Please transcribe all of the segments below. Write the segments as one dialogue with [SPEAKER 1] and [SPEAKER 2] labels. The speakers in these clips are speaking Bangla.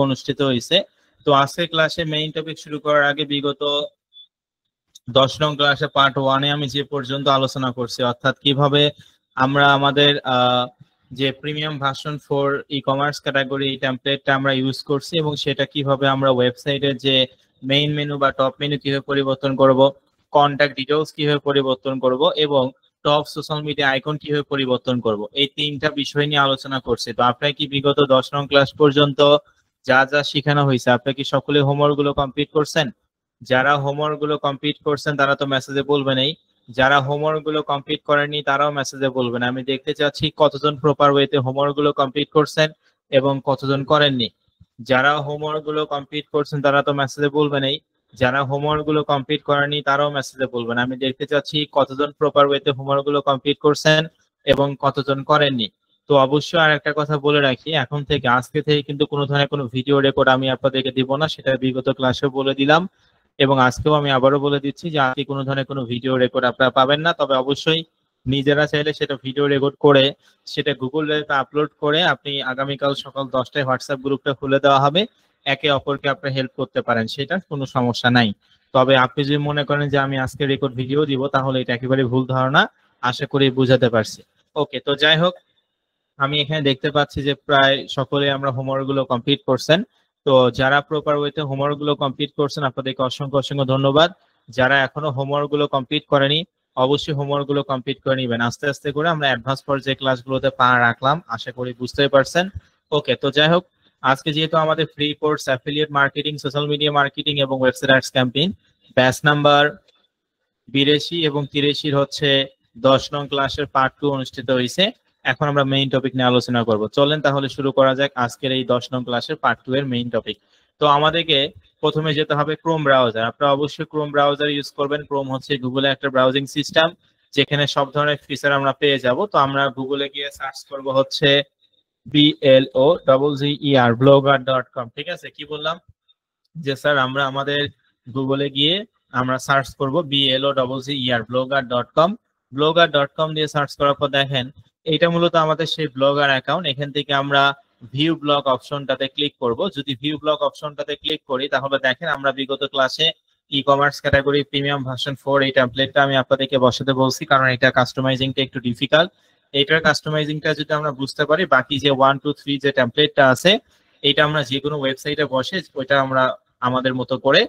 [SPEAKER 1] অনুষ্ঠিত হয়েছে। তো আজকে ক্লাসে মেইন টপিক শুরু করার আগে বিগত 10 নং ক্লাসে পার্ট 1-এ আমি যে পর্যন্ত আলোচনা করছি, অর্থাৎ কিভাবে আমরা আমাদের যে premium version 4 e commerce category এই টেমপ্লেটটা আমরা ইউজ করছি এবং সেটা কিভাবে আমরা ওয়েবসাইটের যে মেইন মেনু বা টপ মেনু কিভাবে পরিবর্তন করব, কন্টাক্ট ডিটেইলস কিভাবে পরিবর্তন করব এবং টপ সোশ্যাল মিডিয়া আইকন কিভাবে পরিবর্তন করব, এই তিনটা বিষয় নিয়ে আলোচনা করছি। তো আপনারা কি বিগত 10 নং ক্লাস পর্যন্ত যা যা শেখানো হয়েছে আপনারা কি সকলে হোমওয়ার্ক গুলো কমপ্লিট করছেন? যারা হোমওয়ার্ক গুলো কমপ্লিট করছেন তারা তো মেসেজে বলবেনই, যারা হোমওয়ার্ক গুলো কমপ্লিট করেননি তারাও মেসেজে বলবেন। আমি দেখতে চাচ্ছি কতজন প্রপার ওয়েতে হোমওয়ার্ক গুলো কমপ্লিট করছেন এবং কতজন করেননি। যারা হোমওয়ার্ক গুলো কমপ্লিট করছেন তারা তো মেসেজে বলবেনই, যারা হোমওয়ার্ক গুলো কমপ্লিট করেননি তারাও মেসেজে বলবেন। আমি দেখতে চাচ্ছি কতজন প্রপার ওয়েতে হোমওয়ার্ক গুলো কমপ্লিট করছেন এবং কতজন করেননি। তো অবশ্যই আর একটা কথা বলে রাখি, এখন থেকে আজকে থেকে কিন্তু কোনো ধরনের কোনো ভিডিও রেকর্ড আমি আপনাদেরকে দিব না, সেটা বিগত ক্লাসে বলে দিলাম এবং আজকেও আমি আবারও বলে দিচ্ছি যে আজকে কোনো ধরনের কোনো ভিডিও রেকর্ড আপনারা পাবেন না। তবে অবশ্যই নিজেরা চাইলে সেটা ভিডিও রেকর্ড করে সেটা গুগল ড্রাইভে আপলোড করে আপনি আগামীকাল সকাল 10টায় হোয়াটসঅ্যাপ গ্রুপটা খুলে দেওয়া হবে, একে অপরকে আপনারা হেল্প করতে পারেন, সেটা কোনো সমস্যা নাই। তবে আপনি যদি মনে করেন যে আমি আজকে রেকর্ড ভিডিও দিব তাহলে এটা একেবারে ভুল ধারণা, আশা করি বুঝাতে পারছি। ওকে, তো যাই হোক, আমি এখানে দেখতে পাচ্ছি যে প্রায় সকলে আমরা হোমওয়ার্ক গুলো কমপ্লিট করছেন। তো যারা প্রপার ওয়েতে হোমওয়ার্ক গুলো কমপ্লিট করছেন আপনাদেরকে অসংখ্য অসংখ্য ধন্যবাদ। যারা এখনো হোমওয়ার্ক গুলো কমপ্লিট করেনি অবশ্যই হোমওয়ার্ক গুলো কমপ্লিট করে নিবেন। আস্তে আস্তে করে আমরা অ্যাডভান্স পর্যায়ে ক্লাসগুলোতে পা রাখলাম, আশা করি বুঝতেই পারছেন। ওকে, তো যাই হোক, আজকে যেহেতু আমাদের free course affiliate marketing, social media marketing এবং website ads campaign batch number 82 এবং 83 হচ্ছে 10 নং ক্লাসের পার্ট 2 অনুষ্ঠিত হয়েছে। এখন আমরা মেইন টপিক নিয়ে আলোচনা করব। চলেন তাহলে শুরু করা যাক আজকের এই 10 নং ক্লাসের পার্ট 2 এর মেইন টপিক। তো আমাদেরকে প্রথমে যেতে হবে ক্রোম ব্রাউজার। আপনারা অবশ্যই ক্রোম ব্রাউজার ইউজ করবেন। ক্রোম হচ্ছে গুগলের একটা ব্রাউজিং সিস্টেম যেখানে সব ধরনের ফিচার আমরা পেয়ে যাব। তো আমরা গুগলে গিয়ে সার্চ করব হচ্ছে BLOGGER blogger.com। ঠিক আছে, কি বললাম যে স্যার আমরা আমাদের গুগলে গিয়ে আমরা সার্চ করব BLOGGER blogger.com। blogger.com দিয়ে সার্চ করার পর দেখেন এটা মূলত আমাদের সেই ব্লগার অ্যাকাউন্ট। এখান থেকে আমরা ভিউ ব্লগ অপশনটাতে ক্লিক করব। যদি ভিউ ব্লগ অপশনটাতে ক্লিক করি তাহলে দেখেন আমরা বিগত ক্লাসে e commerce category premium version 4 এই টেমপ্লেটটা আমি আপনাদেরকে বসাতে বলছি, কারণ এটা কাস্টমাইজিংটা একটু ডিফিকাল্ট। এইটার কাস্টমাইজিংটা যদি আমরা বুঝতে পারি বাকি যে 1 2 3 যে টেমপ্লেটটা আছে এটা আমরা যে কোনো ওয়েবসাইটে বসে ওইটা আমরা আমাদের মতো করে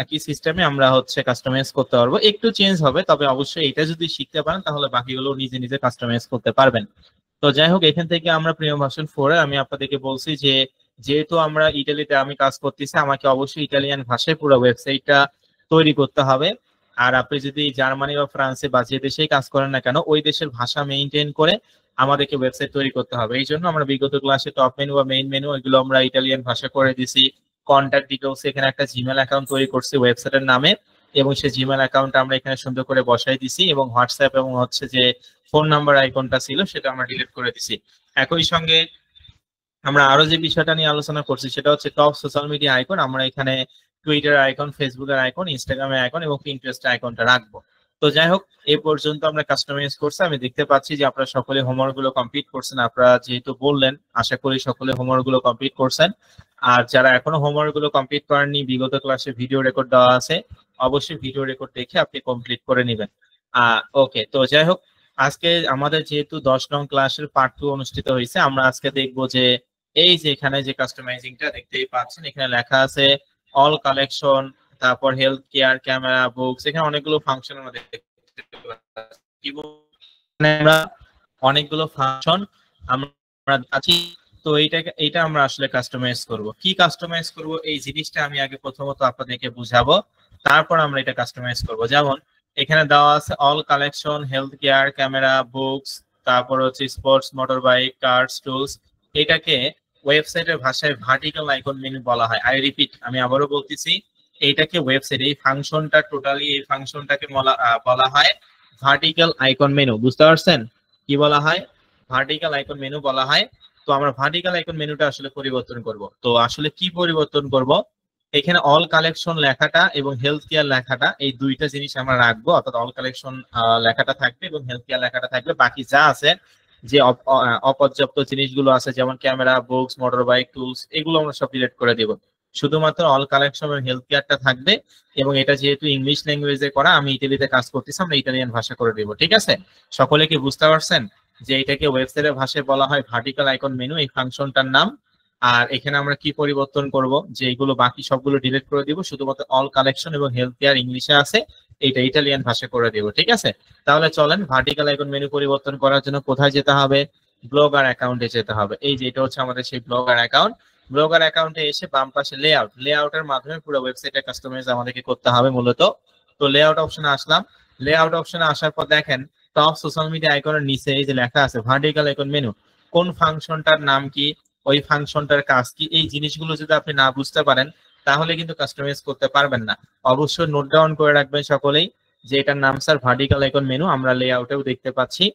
[SPEAKER 1] একই সিস্টেমে আমরা হচ্ছে কাস্টমাইজ করতে পারবো। একটু চেঞ্জ হবে, তবে অবশ্যই এটা যদি শিখতে পারেন তাহলে বাকিগুলো নিজে নিজে কাস্টমাইজ করতে পারবেন। তো যাই হোক, এখান থেকে আমরা প্রিমিয়াম ভার্সন 4 এ আমি আপনাদেরকে বলছি যে যেহেতু আমরা ইতালিতে আমি কাজ করতেছি আমাকে অবশ্যই ইতালিয়ান ভাষায় পুরো ওয়েবসাইটটা তৈরি করতে হবে। আর আপনি যদি জার্মানি বা ফ্রান্সে বা যে দেশেই কাজ করেন না কেন ওই দেশের ভাষা মেইনটেইন করে আমাদেরকে ওয়েবসাইট তৈরি করতে হবে। এই জন্য আমরা বিগত ক্লাসে টপ মেনু বা মেইন মেনু এগুলো আমরা ইতালিয়ান ভাষা করে দিছি। কন্ট্যাক্ট ডিটেইলস এখানে একটা জিমেল অ্যাকাউন্ট তৈরি করছি ওয়েবসাইটের নামে এবং সেই জিমেল অ্যাকাউন্ট আমরা এখানে সুন্দর করে বসাই দিছি এবং হোয়াটসঅ্যাপ এবং হচ্ছে যে ফোন নাম্বার আইকনটা ছিল সেটা আমরা ডিলিট করে দিছি। একই সঙ্গে আমরা আরো যে বিষয়টা নিয়ে আলোচনা করছি সেটা হচ্ছে টপ সোশ্যাল মিডিয়া আইকন। আমরা এখানে টুইটার আইকন, ফেসবুকের আইকন, ইনস্টাগ্রামের আইকন এবং পিন্টারেস্ট আইকনটা রাখবো। তো যাই হোক, এই পর্যন্ত আমরা কাস্টমাইজ করছি। আমি দেখতে পাচ্ছি যে আপনারা সকলে হোমওয়ার্ক গুলো কমপ্লিট করছেন। আপনারা যেহেতু বললেন আশা করি সকলে হোমওয়ার্ক গুলো কমপ্লিট করছেন। আর যারা এখনো হোমওয়ার্ক গুলো কমপ্লিট করেননি বিগত ক্লাসে ভিডিও রেকর্ড দেওয়া আছে, অবশ্যই ভিডিও রেকর্ড দেখে আপনি কমপ্লিট করে নেবেন। ওকে, তো যাই হোক, আজকে আমাদের যেহেতু 10 নং ক্লাসের পার্ট 2 অনুষ্ঠিত হয়েছে, আমরা আজকে দেখবো যে এই যে এখানে যে কাস্টমাইজিংটা দেখতেই পাচ্ছেন এখানে লেখা আছে অল কালেকশন, তারপর হেলথ কেয়ার, ক্যামেরা, বুকস, এখানে অনেকগুলো ফাংশন আমরা দেখতে পাচ্ছি। আমরা অনেকগুলো ফাংশন আমরা আছি। তো এইটা আমরা আসলে কাস্টমাইজ করব। কি কাস্টমাইজ করব এই জিনিসটা আমি আগে প্রথমত আপনাদেরকে বুঝাবো, তারপর আমরা এটা কাস্টমাইজ করব। যেমন এখানে দেওয়া আছে all collection, health care, camera, books, তারপর হচ্ছে sports, motor bike, cars, tools. এটাকে ওয়েবসাইটের ভাষায় ভার্টিক্যাল আইকন মেনু বলা হয়। আই রিপিট, আমি আবারও বলতেছি, এইটাকে ওয়েবসাইট এই ফাংশনটা টোটালি এই ফাংশনটাকে বলা হয় ভার্টিক্যাল আইকন মেনু। বুঝতে পারছেন কি বলা হয়? ভার্টিক্যাল আইকন মেনু বলা হয়। তো আমরা ভার্টিক্যাল আইকন মেনুটা আসলে পরিবর্তন করব। তো আসলে কি পরিবর্তন করব, এখানে অল কালেকশন লেখাটা এবং হেলথ কেয়ার লেখাটা এই দুইটা জিনিস আমরা রাখবো, অর্থাৎ অল কালেকশন লেখাটা থাকবে এবং হেলথ কেয়ার লেখাটা থাকবে। বাকি যা আছে যে অপর্যাপ্ত জিনিসগুলো আছে যেমন camera, books, motor bike, tools, এগুলো আমরা সব ডিলিট করে দিব। শুধুমাত্র অল কালেকশন এর হেলথ কেয়ারটা থাকবে, এবং এটা যেহেতু ইংলিশ ল্যাঙ্গুয়েজে করা, আমি ইতালিতে কাজ করতেছি, আমরা ইতালিয়ান ভাষা করে দিব। ঠিক আছে, সকলে কি বুঝতে পারছেন যে এটাকে ওয়েবসাইটের ভাষায় বলা হয় ভার্টিক্যাল আইকন মেনু, এই ফাংশনটার নাম। আর এখানে আমরা কি পরিবর্তন করব, যে এগুলো বাকি সবগুলো ডিলিট করে দিব, শুধুমাত্র অল কালেকশন এবং হেলথ কেয়ার ইংলিশে আছে, এটা ইটালিয়ান ভাষা করে দিব। ঠিক আছে, তাহলে চলেন ভার্টিক্যাল আইকন মেনু পরিবর্তন করার জন্য কোথায় যেতে হবে, ব্লগার অ্যাকাউন্টে যেতে হবে। এই যে এটা হচ্ছে আমাদের সেই ব্লগার অ্যাকাউন্ট। ব্লগার অ্যাকাউন্টে এসে বাম পাশে লেআউটের মাধ্যমে পুরো ওয়েবসাইটে কাস্টমাইজ আমাদেরকে করতে হবে মূলত। তো লেআউট অপশনে আসলাম। লেআউট অপশনে আসার পর দেখেন টপ সোশ্যাল মিডিয়া আইকনের নিচে এই যে লেখা আছে ভার্টিক্যাল আইকন মেনু, কোন ফাংশনটার নাম কি, ওই ফাংশনটার কাজ কি, এই জিনিসগুলো যদি আপনি না বুঝতে পারেন তাহলে কিন্তু কাস্টমাইজ করতে পারবেন না। অবশ্যই নোট ডাউন করে রাখবেন সকলেই যে এটার নাম স্যার ভার্টিক্যাল আইকন মেনু, আমরা লেআউটেও দেখতে পাচ্ছি,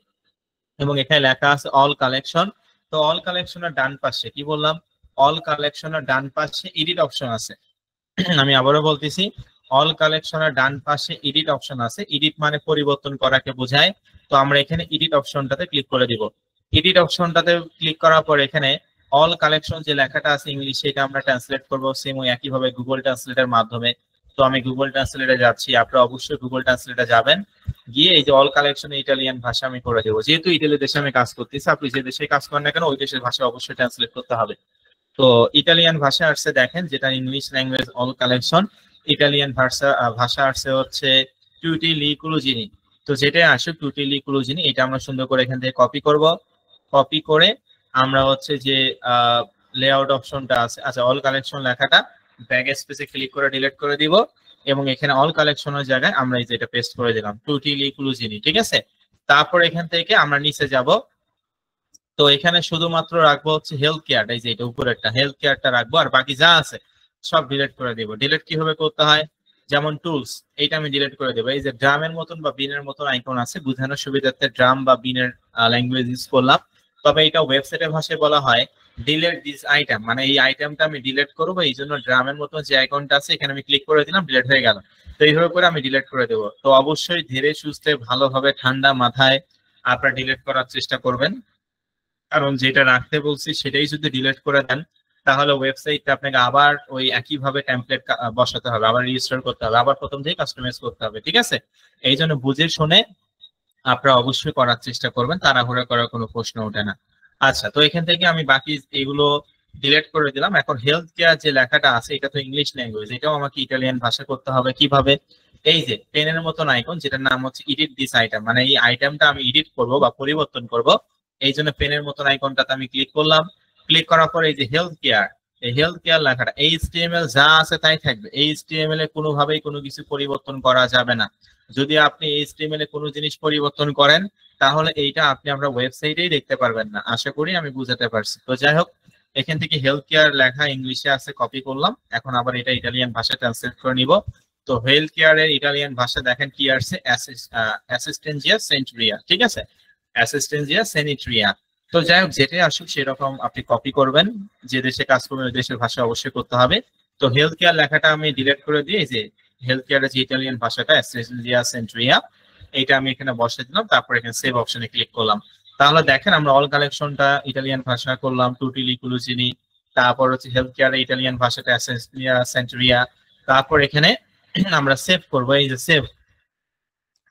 [SPEAKER 1] এবং এখানে লেখা আছে অল কালেকশন। তো অল কালেকশনের ডান পাশে কি বললাম, অল কালেকশনের ডান পাশে এডিট অপশন আছে। আমি আবারও বলতেছি, অল কালেকশনের ডান পাশে এডিট অপশন আছে। এডিট মানে পরিবর্তন করাকে বোঝায়। তো আমরা এখানে এডিট অপশনটাতে ক্লিক করে দিব। এডিট অপশনটাতে ক্লিক করার পর এখানে অল কালেকশন যে লেখাটা আছে ইংলিশে, এটা আমরা ট্রান্সলেট করব সেম ওই একইভাবে গুগল ট্রান্সলেটের মাধ্যমে। তো আমি গুগল ট্রান্সলেটে যাচ্ছি, আপনারা অবশ্যই গুগল ট্রান্সলেটে যাবেন, গিয়ে এই যে অল কালেকশন ইটালিয়ান ভাষা আমি করে দেবো। যেহেতু ইটালি দেশে আমি কাজ করতেছি, আপনি যে দেশে কাজ করেন না কেন ওই দেশের ভাষা অবশ্যই ট্রান্সলেট করতে হবে। তো ইটালিয়ান ভাষা আসছে দেখেন, যেটা English language all collection, Italian ভাষা আসছে হচ্ছে টুটি লি কুলুজিনি। তো যেটা আসে টুটি লি কুলুজিনি, এটা আমরা সুন্দর করে এখান থেকে কপি করব। কপি করে আমরা হচ্ছে যে লেআউট অপশনটা আছে, আচ্ছা অল কালেকশন লেখাটা ব্যাক স্পেসে ক্লিক করে ডিলিট করে দিব, এবং এখানে অল কালেকশনের জায়গায় আমরা এই যে এটা পেস্ট করে দিলাম টুটি লি কুলুজিনি। ঠিক আছে, তারপর এখান থেকে আমরা নিচে যাব। তো এখানে শুধুমাত্র রাখবো হচ্ছে হেলথ কেয়ার, এই যে এটা উপরে একটা হেলথ কেয়ারটা রাখবো, আর বাকি যা আছে সব ডিলিট করে দিব। ডিলিট কিভাবে করতে হয়, যেমন টুলস, এইটা আমি ডিলিট করে দেবো। এই যে ড্রামের মতন বা বিনের মতন আইকন আছে, বোঝানোর সুবিধার্থে ড্রাম বা বিনের ল্যাঙ্গুয়েজ ইউজ করলাম। তবে এটা ওয়েবসাইটের ভাষায় বলা হয় ডিলিট দিস আইটেম, মানে এই আইটেমটা আমি ডিলিট করবো, এই জন্য ড্রামের মতন যে আইকনটা আছে এখানে আমি ক্লিক করে দিলাম, ডিলিট হয়ে গেল। তো এইভাবে করে আমি ডিলিট করে দেবো। তো অবশ্যই ধীরে সুস্থে ভালোভাবে ঠান্ডা মাথায় আপনারা ডিলিট করার চেষ্টা করবেন, কারণ যেটা রাখতে বলছি সেটাই যদি ডিলিট করে দেন তাহলে ওয়েবসাইটটা আপনাকে আবার ওই একইভাবে টেমপ্লেট বসাতে হবে, আবার রেজিস্টার করতে হবে, আবার প্রথম থেকে কাস্টমাইজ করতে হবে। ঠিক আছে, এই জন্য বুঝে শুনে আপনারা অবশ্যই করার চেষ্টা করবেন, তাড়াহুড়া করার কোনো প্রশ্ন ওঠে না। আচ্ছা, তো এখান থেকে আমি বাকি এগুলো ডিলিট করে দিলাম। এখন হেলথ কেয়ার যে লেখাটা আছে এটা তো ইংলিশ ল্যাঙ্গুয়েজ, এটাও আমাকে ইটালিয়ান ভাষা করতে হবে। কিভাবে, এই যে পেনের মতন আইকন যেটার নাম হচ্ছে এডিট দিস আইটেম, মানে এই আইটেমটা আমি এডিট করব বা পরিবর্তন করব, এই জন্য পেনের মতন আইকনটাতে আমি ক্লিক করলাম। ক্লিক করার পরে এই যে হেলথ কেয়ার, এই হেলথ কেয়ার লেখাটা HTML যা আছে তাই থাকবে। HTML এ কোনোভাবেই কোনো কিছু পরিবর্তন করা যাবে না। যদি আপনি HTML এ কোনো জিনিস পরিবর্তন করেন তাহলে এইটা আমরা ওয়েবসাইটেই দেখতে পারবেন না। আশা করি আমি বুঝাতে পারছি। তো যাই হোক, এখান থেকে হেলথ কেয়ার লেখা ইংলিশে আছে, কপি করলাম। এখন আবার এটা ইটালিয়ান ভাষা ট্রান্সলেট করে নিব। তো হেলথ কেয়ারের ইটালিয়ান ভাষা দেখেন কি আসছে, অ্যাসিস্টেন্সিয়া সেন্ট্রিয়া। ঠিক আছে, অ্যাসিস্টেন্সিয়া সেনিট্রিয়া। তো যাই হোক, যেটাই আসুক সেরকম আপনি কপি করবেন, যে দেশে কাজ করবেন ওই দেশের ভাষা অবশ্যই করতে হবে। তো হেলথ কেয়ার লেখাটা আমি ডিলিট করে দিয়ে যে হেলথ কেয়ারের যে ইটালিয়ান ভাষাটা অ্যাসিস্টেন্সিয়া সেন্ট্রিয়া, এটা আমি এখানে বসে দিলাম। তারপর এখানে সেভ অপশনে ক্লিক করলাম। তাহলে দেখেন আমরা অল কালেকশনটা ইটালিয়ান ভাষা করলাম টুটি লি কুলুজিনি, তারপর হচ্ছে হেলথ কেয়ার ইটালিয়ান ভাষাটা অ্যাসিস্টেন্সিয়া সেন্ট্রিয়া। তারপর এখানে আমরা সেভ করবো, এই যে সেভ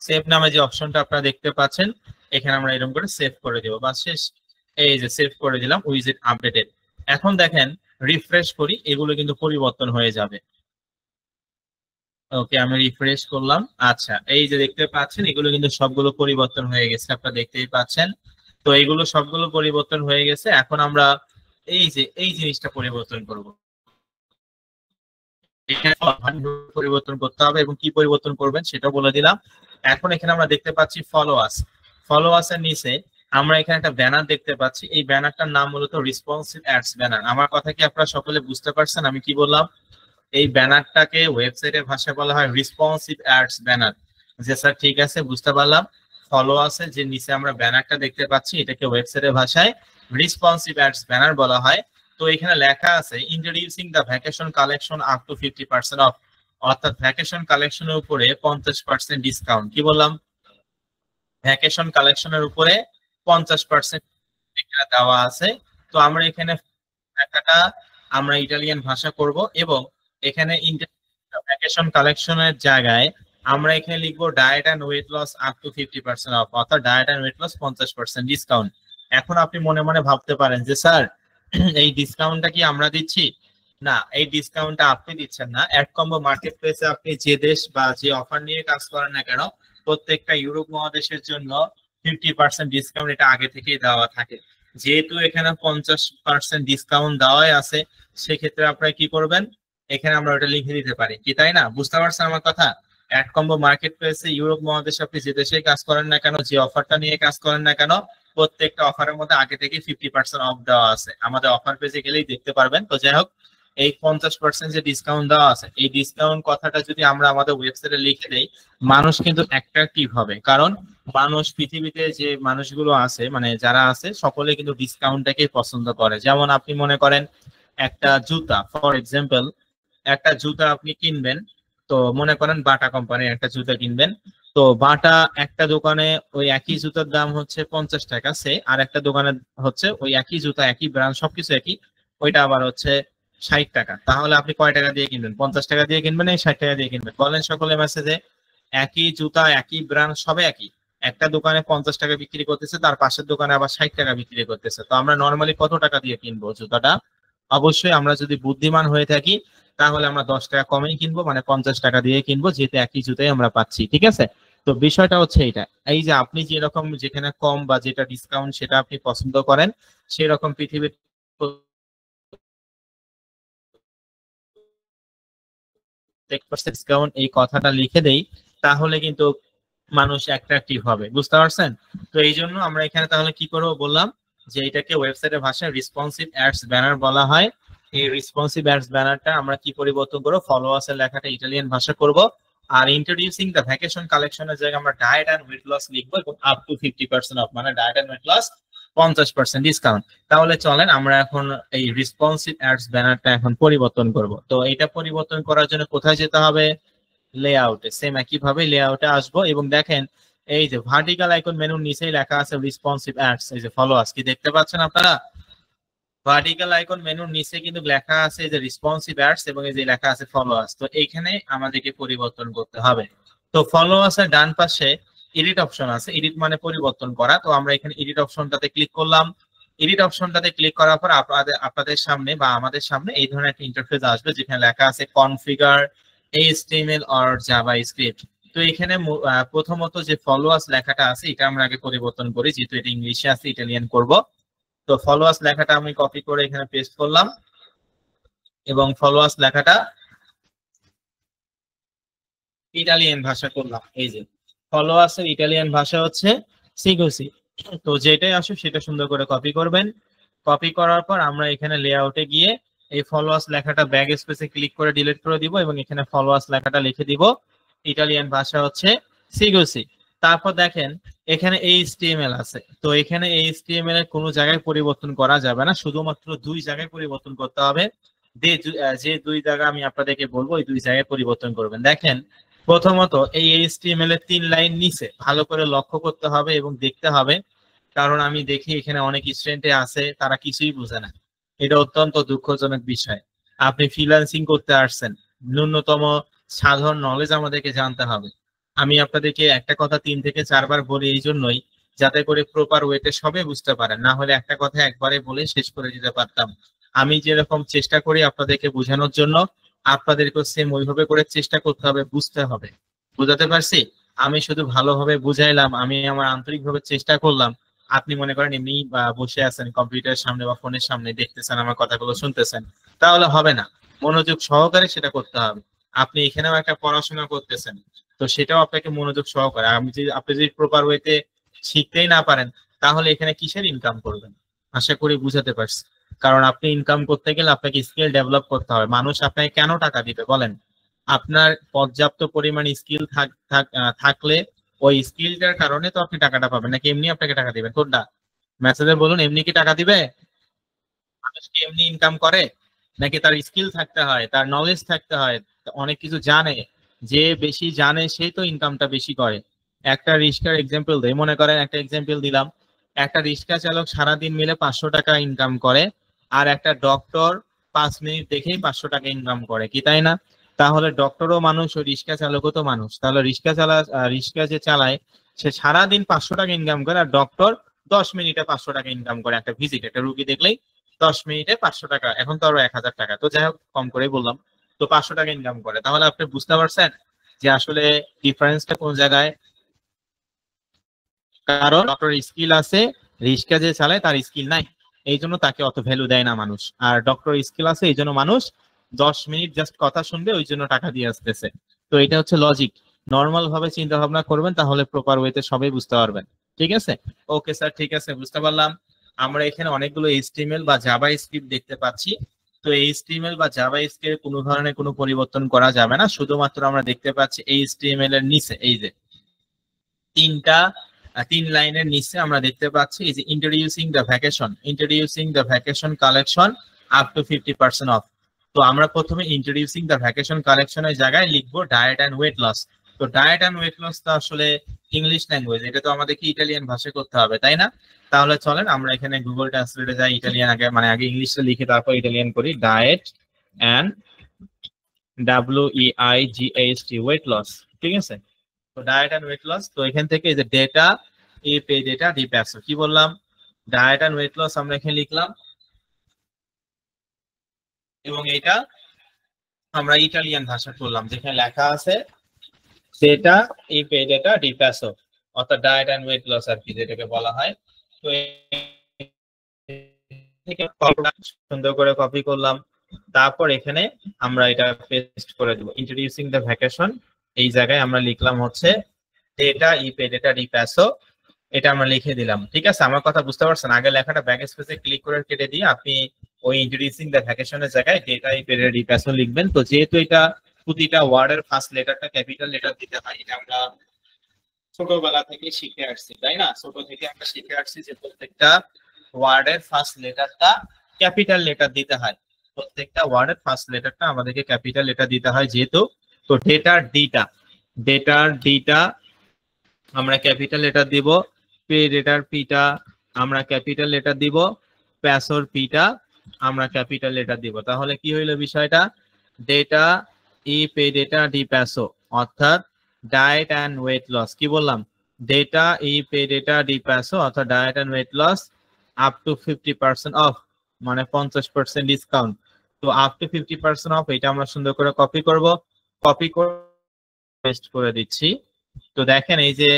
[SPEAKER 1] সেভ নামে যে অপশনটা আপনারা দেখতে পাচ্ছেন, এখানে আমরা এরকম করে সেভ করে দেবো, বা শেষ। এই যে সেভ করে দিলাম, উইজেট আপডেটেড। এখন দেখেন রিফ্রেশ করি, এগুলো কিন্তু পরিবর্তন হয়ে যাবে। ওকে, আমি রিফ্রেশ করলাম। আচ্ছা, এই যে দেখতে পাচ্ছেন এগুলো কিন্তু সবগুলো পরিবর্তন হয়ে গেছে, আপনারা দেখতেই পাচ্ছেন। তো এগুলো সবগুলো পরিবর্তন হয়ে গেছে। এখন আমরা এই যে এই জিনিসটা পরিবর্তন করব, পরিবর্তন করতে হবে, এবং কি পরিবর্তন করবেন সেটা বলে দিলাম। এখন এখানে আমরা দেখতে পাচ্ছি ফলোয়ার্স, ফলোয়ার্সের নিচে আমরা এখানে একটা ব্যানার দেখতে পাচ্ছি। এই ব্যানারটার নাম মূলত রেসপন্সিভ অ্যাডস ব্যানার। আমার কথা কি আপনারা সকলে বুঝতে পারছেন আমি কি বললাম? এই ব্যানারটাকে ওয়েবসাইটের ভাষায় বলা হয় রেসপন্সিভ অ্যাডস ব্যানার। যে স্যার ঠিক আছে, বুঝতে পারলাম। ফলোয়ার্সে যে নিচে আমরা ব্যানারটা দেখতে পাচ্ছি এটাকে ওয়েবসাইটের ভাষায় রেসপন্সিভ অ্যাডস ব্যানার বলা হয়। তো এখানে লেখা আছে introducing the vacation collection up to 50% off, অর্থাৎ ভ্যাকেশন কালেকশনের উপরে 50% ডিসকাউন্ট। কি বললাম? ভ্যাকেশন কালেকশনের উপরে 50% এখানে দেওয়া আছে। তো আমরা এখানে টাকাটা আমরা ইটালিয়ান ভাষা করব এবং এখানে ভ্যাকেশন কালেকশনের জায়গায় আমরা এখানে লিখবো diet and weight loss up to 50% off, অর্থাৎ diet and weight loss 50% discount. এখন আপনি মনে মনে ভাবতে পারেন যে স্যার এই ডিসকাউন্টটা কি আমরা দিচ্ছি? না, এই ডিসকাউন্টটা আপনি দিচ্ছেন না। অ্যাডকম্বো মার্কেট প্লেসে আপনি যে দেশ বা যে অফার নিয়ে কাজ করেন না কেন, প্রত্যেকটা ইউরোপ মহাদেশের জন্য 50% ডিসকাউন্ট এটা আগে থেকেই দেওয়া থাকে। যেহেতু এখানে 50% ডিসকাউন্ট দেওয়াই আছে, সেক্ষেত্রে আপনারা কি করবেন, এখানে আমরা ওটা লিখে দিতে পারি কি, তাই না? বুঝতে পারছেন আমার কথা? অ্যাডকম্বো মার্কেট প্লেসে ইউরোপ মহাদেশে আপনি যে দেশে কাজ করেন না কেন, যে অফারটা নিয়ে কাজ করেন না কেন, প্রত্যেকটা অফারের মধ্যে আগে থেকে 50% অফ দেওয়া আছে। আমাদের অফার পেজে গেলেই দেখতে পারবেন। তো যাই হোক, এই 50% যে ডিসকাউন্ট দেওয়া আছে, এই ডিসকাউন্ট কথাটা যদি আমরা আমাদের ওয়েবসাইটে লিখে দেই, মানুষ কিন্তু অ্যাট্রাকটিভ হবে। কারণ মানুষ, পৃথিবীতে যে মানুষগুলো আছে, মানে যারা আছে, সকলে কিন্তু ডিসকাউন্টটাকে পছন্দ করে। যেমন আপনি মনে করেন একটা জুতা, ফর এক্সাম্পল একটা জুতা আপনি কিনবেন, তো মনে করেন বাটা কোম্পানির একটা জুতা কিনবেন, তো বাটা একটা দোকানে ওই একই জুতার দাম হচ্ছে 50 টাকা, সে আর একটা দোকানে হচ্ছে ওই একই জুতা, একই ব্র্যান্ড, সবকিছু একই, ওইটা আবার হচ্ছে 60 টাকা। তাহলে আপনি কয় টাকা দিয়ে কিনবেন? 50 টাকা দিয়ে কিনবেন, এই 60 টাকা দিয়ে কিনবেন? বলেন সকলে মেসেজে। একই জুতা, একই ব্র্যান্ড, সবে একই, একটা দোকানে 50 টাকা বিক্রি করতেছে, তার পাশের দোকানে আবার 60 টাকা বিক্রি করতেছে। তো আমরা নর্মালি কত টাকা দিয়ে কিনবো জুতাটা? অবশ্যই আমরা যদি বুদ্ধিমান হয়ে থাকি তাহলে আমরা 10 টাকা কমেই কিনবো, মানে 50 টাকা দিয়ে কিনবো, যেহেতু একই জুতাই আমরা পাচ্ছি। ঠিক আছে? তো বিষয়টা হচ্ছে এটা, এই যে আপনি যেরকম যেখানে কম বা যেটা ডিসকাউন্ট সেটা আপনি পছন্দ করেন, সেরকম পৃথিবীর ডিসকাউন্ট এই কথাটা লিখে দেই, তাহলে কিন্তু মানুষ অ্যাট্রাকটিভ হবে। বুঝতে পারছেন? তো এই জন্য আমরা এখানে তাহলে কি করবো বললাম, যে এটাকে ওয়েবসাইটের ভাষায় রেসপন্সিভ অ্যাডস ব্যানার বলা হয়। এই রেসপন্সিভ অ্যাডস ব্যানারটা আমরা কি পরিবর্তন করবো, ফলোয়ার্সের লেখাটা ইটালিয়ান ভাষা করব, আর ইন্ট্রোডিউসিং দ্য ভ্যাকেশন কালেকশনের জায়গায় আমরা ডায়েট এন্ড ওয়েট লস লিখবো এবং আপ টু 50% অফ, মানে diet and weight loss 50% discount. তাহলে চলেন আমরা এখন এই রেসপন্সিভ অ্যাডস ব্যানারটা এখন পরিবর্তন করব। তো এটা পরিবর্তন করার জন্য কোথায় যেতে হবে? লেআউটে। সেম একইভাবে লেআউটে আসবো এবং দেখেন এই যে ভার্টিক্যাল আইকন মেনুর নিচেই লেখা আছে রেসপন্সিভ অ্যাডস, এই যে ফলোয়ার্স, কি দেখতে পাচ্ছেন আপনারা? ভার্টিক্যাল আইকন মেনুর নিচে কিন্তু লেখা আছে এই যে রেসপন্সিভ অ্যাডস এবং এই যে লেখা আছে ফলোয়ার্স। তো এইখানে আমাদেরকে পরিবর্তন করতে হবে। তো ফলোয়ার্স এর ডান পাশে এডিট অপশন আছে, এডিট মানে পরিবর্তন করা। তো আমরা এখানে এডিট অপশনটাতে ক্লিক করলাম। এডিট অপশনটাতে ক্লিক করার পর আপনাদের সামনে বা আমাদের সামনে এই ধরনের একটা ইন্টারফেস আসবে, যেখানে লেখা আছে কনফিগার HTML অর জাভাস্ক্রিপ্ট। তো এখানে প্রথমত যে ফলোয়ার্স লেখাটা আছে এটা আমরা আগে পরিবর্তন করি, যেহেতু এটা ইংলিশে আছে, ইটালিয়ান করব। তো ফলোয়ার্স লেখাটা আমি কপি করে এখানে পেস্ট করলাম এবং ফলোয়ার্স লেখাটা ইটালিয়ান ভাষা করলাম। এই যে ফলোয়ার্স এর ইটালিয়ান ভাষা হচ্ছে সিগোসি। তো যেটাই আসুক সেটা সুন্দর করে কপি করবেন। কপি করার পর আমরা এখানে লেআউটে গিয়ে এই ফলোয়ার্স লেখাটা ব্যাক স্পেসে ক্লিক করে ডিলিট করে দিব এবং এখানে ফলোয়ার্স লেখাটা লিখে দিব, ইটালিয়ান ভাষা হচ্ছে সিগোসি। তারপর দেখেন এখানে HTML আছে, তো এখানে HTML এর কোনো জায়গায় পরিবর্তন করা যাবে না, শুধুমাত্র দুই জায়গায় পরিবর্তন করতে হবে। যে দুই জায়গা আমি আপনাদেরকে বলবো, এই দুই জায়গায় পরিবর্তন করবেন। দেখেন প্রথমত এই HTML এর 3 লাইন নিচে ভালো করে লক্ষ্য করতে হবে এবং দেখতে হবে, কারণ আমি দেখি এখানে অনেক স্টুডেন্টে আছে তারা কিছুই বোঝে না। এটা অত্যন্ত দুঃখজনক বিষয়। আপনি ফ্রিল্যান্সিং করতে আসছেন, ন্যূনতম সাধারণ নলেজ আমাদেরকে জানতে হবে। আমি আপনাদেরকে একটা কথা 3 থেকে 4 বার বলি এই জন্যই, যাতে করে প্রপার ওয়েতে সবে বুঝতে পারেন, না হলে একটা কথা একবারে বলে শেষ করে দিতে পারতাম। আমি যেরকম চেষ্টা করি আপনাদেরকে বোঝানোর জন্য, আপনাদেরকে সেম ওইভাবে করে চেষ্টা করতে হবে, বুঝতে হবে। বুঝাতে পারছি? আমি শুধু ভালোভাবে বুঝাইলাম, আমি আমার আন্তরিকভাবে চেষ্টা করলাম, আপনি মনে করেন এমনি বসে আছেন কম্পিউটারের সামনে বা ফোনের সামনে, দেখতেছেন আমার কথাগুলো শুনতেছেন, তাহলে হবে না। মনোযোগ সহকারে সেটা করতে হবে। আপনি এখানেও একটা পড়াশোনা করতেছেন, তো সেটাও আপনাকে মনোযোগ সহকারে, আপনি যদি প্রপার ওয়েতে শিখতেই না পারেন, তাহলে এখানে কিসের ইনকাম করবেন? আশা করি বুঝাতে পারছি। কারণ আপনি ইনকাম করতে গেলে আপনাকে স্কিল ডেভেলপ করতে হবে। মানুষ আপনাকে কেন টাকা দিবে বলেন? আপনার পর্যাপ্ত পরিমাণ স্কিল থাকলে ওই স্কিলটার কারণে তো আপনি টাকাটা পাবেন, নাকি এমনি আপনাকে টাকা দিবেন? কোনটা? মেসেজে বলুন, এমনি কি টাকা দিবে? মানুষ কি এমনি ইনকাম করে? নাকি তার স্কিল থাকতে হয়, তার নলেজ থাকতে হয়, অনেক কিছু জানে। যে বেশি জানে সেই তো ইনকামটা বেশি করে। একটা রিস্কার এক্সাম্পল দেই, মনে করেন একটা এক্সাম্পল দিলাম, একটা রিক্সা চালক সারাদিন মিলে 500 টাকা ইনকাম করে, আর একটা ডক্টর 5 মিনিট দেখেই 500 টাকা ইনকাম করে, কি তাই না? তাহলে ডক্টরও মানুষ ও রিক্সা চালকও তো মানুষ। তাহলে রিক্সা যে চালায় সে সারাদিন 500 টাকা ইনকাম করে, আর ডক্টর 10 মিনিটে 500 টাকা ইনকাম করে। একটা ভিজিট, একটা রুগী দেখলেই 10 মিনিটে 500 টাকা, এখন তো আরো 1000 টাকা, তো যাই হোক কম করে বললাম, তো 500 টাকা ইনকাম করে। তাহলে আপনি বুঝতে পারছেন যে আসলে ডিফারেন্সটা কোন জায়গায়। কারণ ডক্টর স্কিল আছে, রিক্সা যে চালায় তার স্কিল নাই, এই জন্য তাকে অত ভ্যালু দেয় না মানুষ। আর ডক্টর স্কিল আছে, এই জন্য মানুষ 10 মিনিট জাস্ট কথা শুনবে, ওই জন্য টাকা দিয়ে আসতেছে। তো এটা হচ্ছে লজিক। নর্মাল ভাবে চিন্তা ভাবনা করবেন, তাহলে প্রপার ওয়েতে সবাই বুঝতে পারবেন। ঠিক আছে? ওকে স্যার, ঠিক আছে, বুঝতে পারলাম। আমরা এখানে অনেকগুলো এইচটিএমএল বা জাভা স্ক্রিপ্ট দেখতে পাচ্ছি। তো এইচটিএমএল বা জাভা স্ক্রিপ্টে কোনো ধরনের কোনো পরিবর্তন করা যাবে না, শুধুমাত্র আমরা দেখতে পাচ্ছি এইচটিএমএল এর নিচে এই যে তিন লাইনের নিচে আমরা দেখতে পাচ্ছি এই যে introducing the vacation collection up to 50% of. তো আমরা প্রথমে ইন্ট্রোডিউসিং দ্য ভ্যাকেশন কালেকশনের জায়গায় লিখবো ডায়েট অ্যান্ড ওয়েট লস। তো ডায়েট অ্যান্ড ওয়েট লস তো আসলে ইংলিশ ল্যাঙ্গুয়েজ, এটা তো আমাদেরকে ইটালিয়ান ভাষায় করতে হবে, তাই না? তাহলে চলেন আমরা এখানে গুগল ট্রান্সলেটে যাই, ইটালিয়ান আগে মানে আগে ইংলিশে লিখে তারপর ইটালিয়ান করি। Diet and WEIGHT weight loss, ঠিক আছে? তো ডায়েট অ্যান্ড ওয়েট লস, তো এখান থেকে এই যে ডেটা এ পে ডেটা ডি প্যাসো, কি বললাম? ডায়েট অ্যান্ড ওয়েট লস আমরা এখানে লিখলাম, এবং এটা আমরা ইটালিয়ান ভাষা করলাম, যেখানে লেখা আছে ডেটা এ পে ডেটা ডি প্যাসো, অর্থাৎ ডায়েট অ্যান্ড ওয়েট লস আর কি যেটাকে বলা হয়। তো সুন্দর করে কপি করলাম, তারপর এখানে আমরা এটা পেস্ট করে দেব। ইন্ট্রোডিউসিং দ্য ভ্যাকেশন, এই জায়গায় আমরা লিখলাম হচ্ছে ডেটা ই পে ডেটা ডি প্যাসো, এটা আমরা লিখে দিলাম। ঠিক আছে, আমার কথা বুঝতে পারছেন? আগে লেখাটা ব্যাক স্পেসে ক্লিক করে কেটে দিয়ে আপনি ওই ইন্ট্রোডিউসিং দ্য ভ্যাকেশনের জায়গায় ডেটা ই পে ডেটা ডি প্যাসো লিখবেন। তো যেহেতু এটা প্রতিটা ওয়ার্ডের ফার্স্ট লেটারটা ক্যাপিটাল লেটার দিতে হয়, এটা আমরা ছোটবেলা থেকে শিখে আসছি, তাই না? ছোট থেকে আমরা শিখে আসছি যে প্রত্যেকটা ওয়ার্ডের ফার্স্ট লেটারটা ক্যাপিটাল লেটার দিতে হয়। প্রত্যেকটা ওয়ার্ডের ফার্স্ট লেটারটা আমাদেরকে ক্যাপিটাল লেটার দিতে হয় যেহেতু। তো ডেটার ডিটা আমরা ক্যাপিটাল লেটার দিব, পে ডেটার পিটা আমরা ক্যাপিটাল লেটার দিব, প্যাসোর পিটা আমরা ক্যাপিটাল লেটার দিব। তাহলে কি হইলো বিষয়টা? ডেটা ই পে ডেটা ডি প্যাসো, অর্থাৎ ডায়েট অ্যান্ড ওয়েট লস। কি বললাম? ডেটা ই পে ডেটা ডি প্যাসো, অর্থাৎ diet and weight loss up to 50% off, মানে 50% ডিসকাউন্ট। তো আপ টু 50% অফ, এটা আমরা সুন্দর করে কপি করব, কপি করে পেস্ট করে দিচ্ছি। তো দেখেন এই যে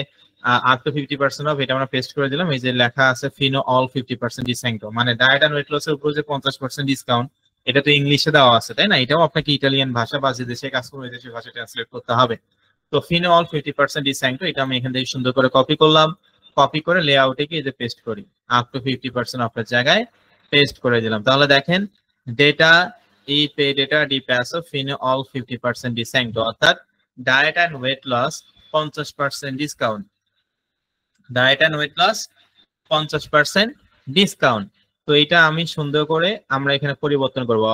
[SPEAKER 1] আপ টু 50% অফ, এটা আমরা পেস্ট করে দিলাম। এই যে লেখা আছে ফিনো অল 50% ডিসকাউন্ট, মানে ডায়েট অ্যান্ড ওয়েট লসের উপর যে 50% ডিসকাউন্ট, এটা তো ইংলিশে দেওয়া আছে, তাই না? এটাও আপনাকে ইটালিয়ান ভাষা বা যে দেশে কাজ করবে দেশের ভাষা ট্রান্সলেট করতে হবে। তো ফিনো অল 50% ডিসকাউন্ট, এটা আমি এখান থেকে সুন্দর করে কপি করলাম, কপি করে লেআউটে গিয়ে যে পেস্ট করি, আপ টু 50% অফের জায়গায় পেস্ট করে দিলাম। তাহলে দেখেন ডেটা ই পে ডেটা ডি প্যাসো ফিনো অল 50% ডিসকাউন্ট, অর্থাৎ diet and weight loss 50% discount, diet and weight loss 50% discount. তো এটা আমি সুন্দর করে আমরা এখানে পরিবর্তন করব।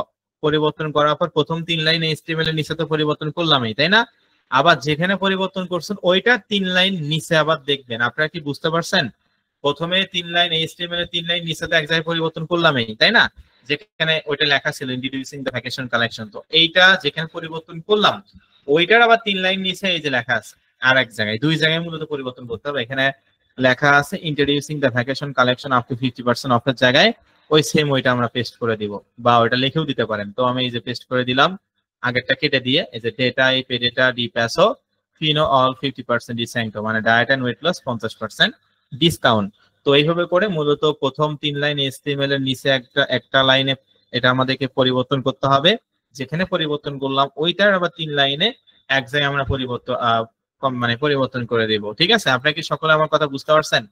[SPEAKER 1] পরিবর্তন করার পর প্রথম 3 লাইন এইচটিএমএল এর নিচে তো পরিবর্তন করলামই, তাই না? আবার যেখানে পরিবর্তন করছেন ওইটা 3 লাইন নিচে আবার দেখবেন। আপনারা কি বুঝতে পারছেন? প্রথমে 3 লাইন এইচটিএমএল এর 3 লাইন নিচে তো এক জায়গায় পরিবর্তন করলামই, তাই না? যেখানে ওইটা লেখা ছিল ইন্ট্রোডিউসিং দ্য ভ্যাকেশন কালেকশন, তো এইটা যেখানে পরিবর্তন করলাম ওইটার আবার 3 লাইন নিচে এই যে লেখা আছে আর এক জায়গায়, 2 জায়গায় মূলত পরিবর্তন করতে হবে। এখানে লেখা আছে introducing the vacation collection up to 50% অফের জায়গায় ওই সেম ওইটা আমরা পেস্ট করে দিব, বা ওইটা লিখেও দিতে পারেন। তো আমি এই যে পেস্ট করে দিলাম, আগেরটা কেটে দিয়ে এই যে ডেটা ই পে ডেটা ডি প্যাসো ফিনো অল 50% ডিসকাউন্ট, মানে diet and weight loss 50% discount. তো এইভাবে করে মূলত প্রথম 3 লাইন এইচটিএমএল এর নিচে একটা লাইনে এটা আমাদেরকে পরিবর্তন করতে হবে, যেখানে পরিবর্তন করলাম ওইটার আবার 3 লাইনে এক জায়গায় আমরা পরিবর্তন করে দিব। ঠিক আছে, আপনারা কি সকলে আমার কথা বুঝতে পারছেন?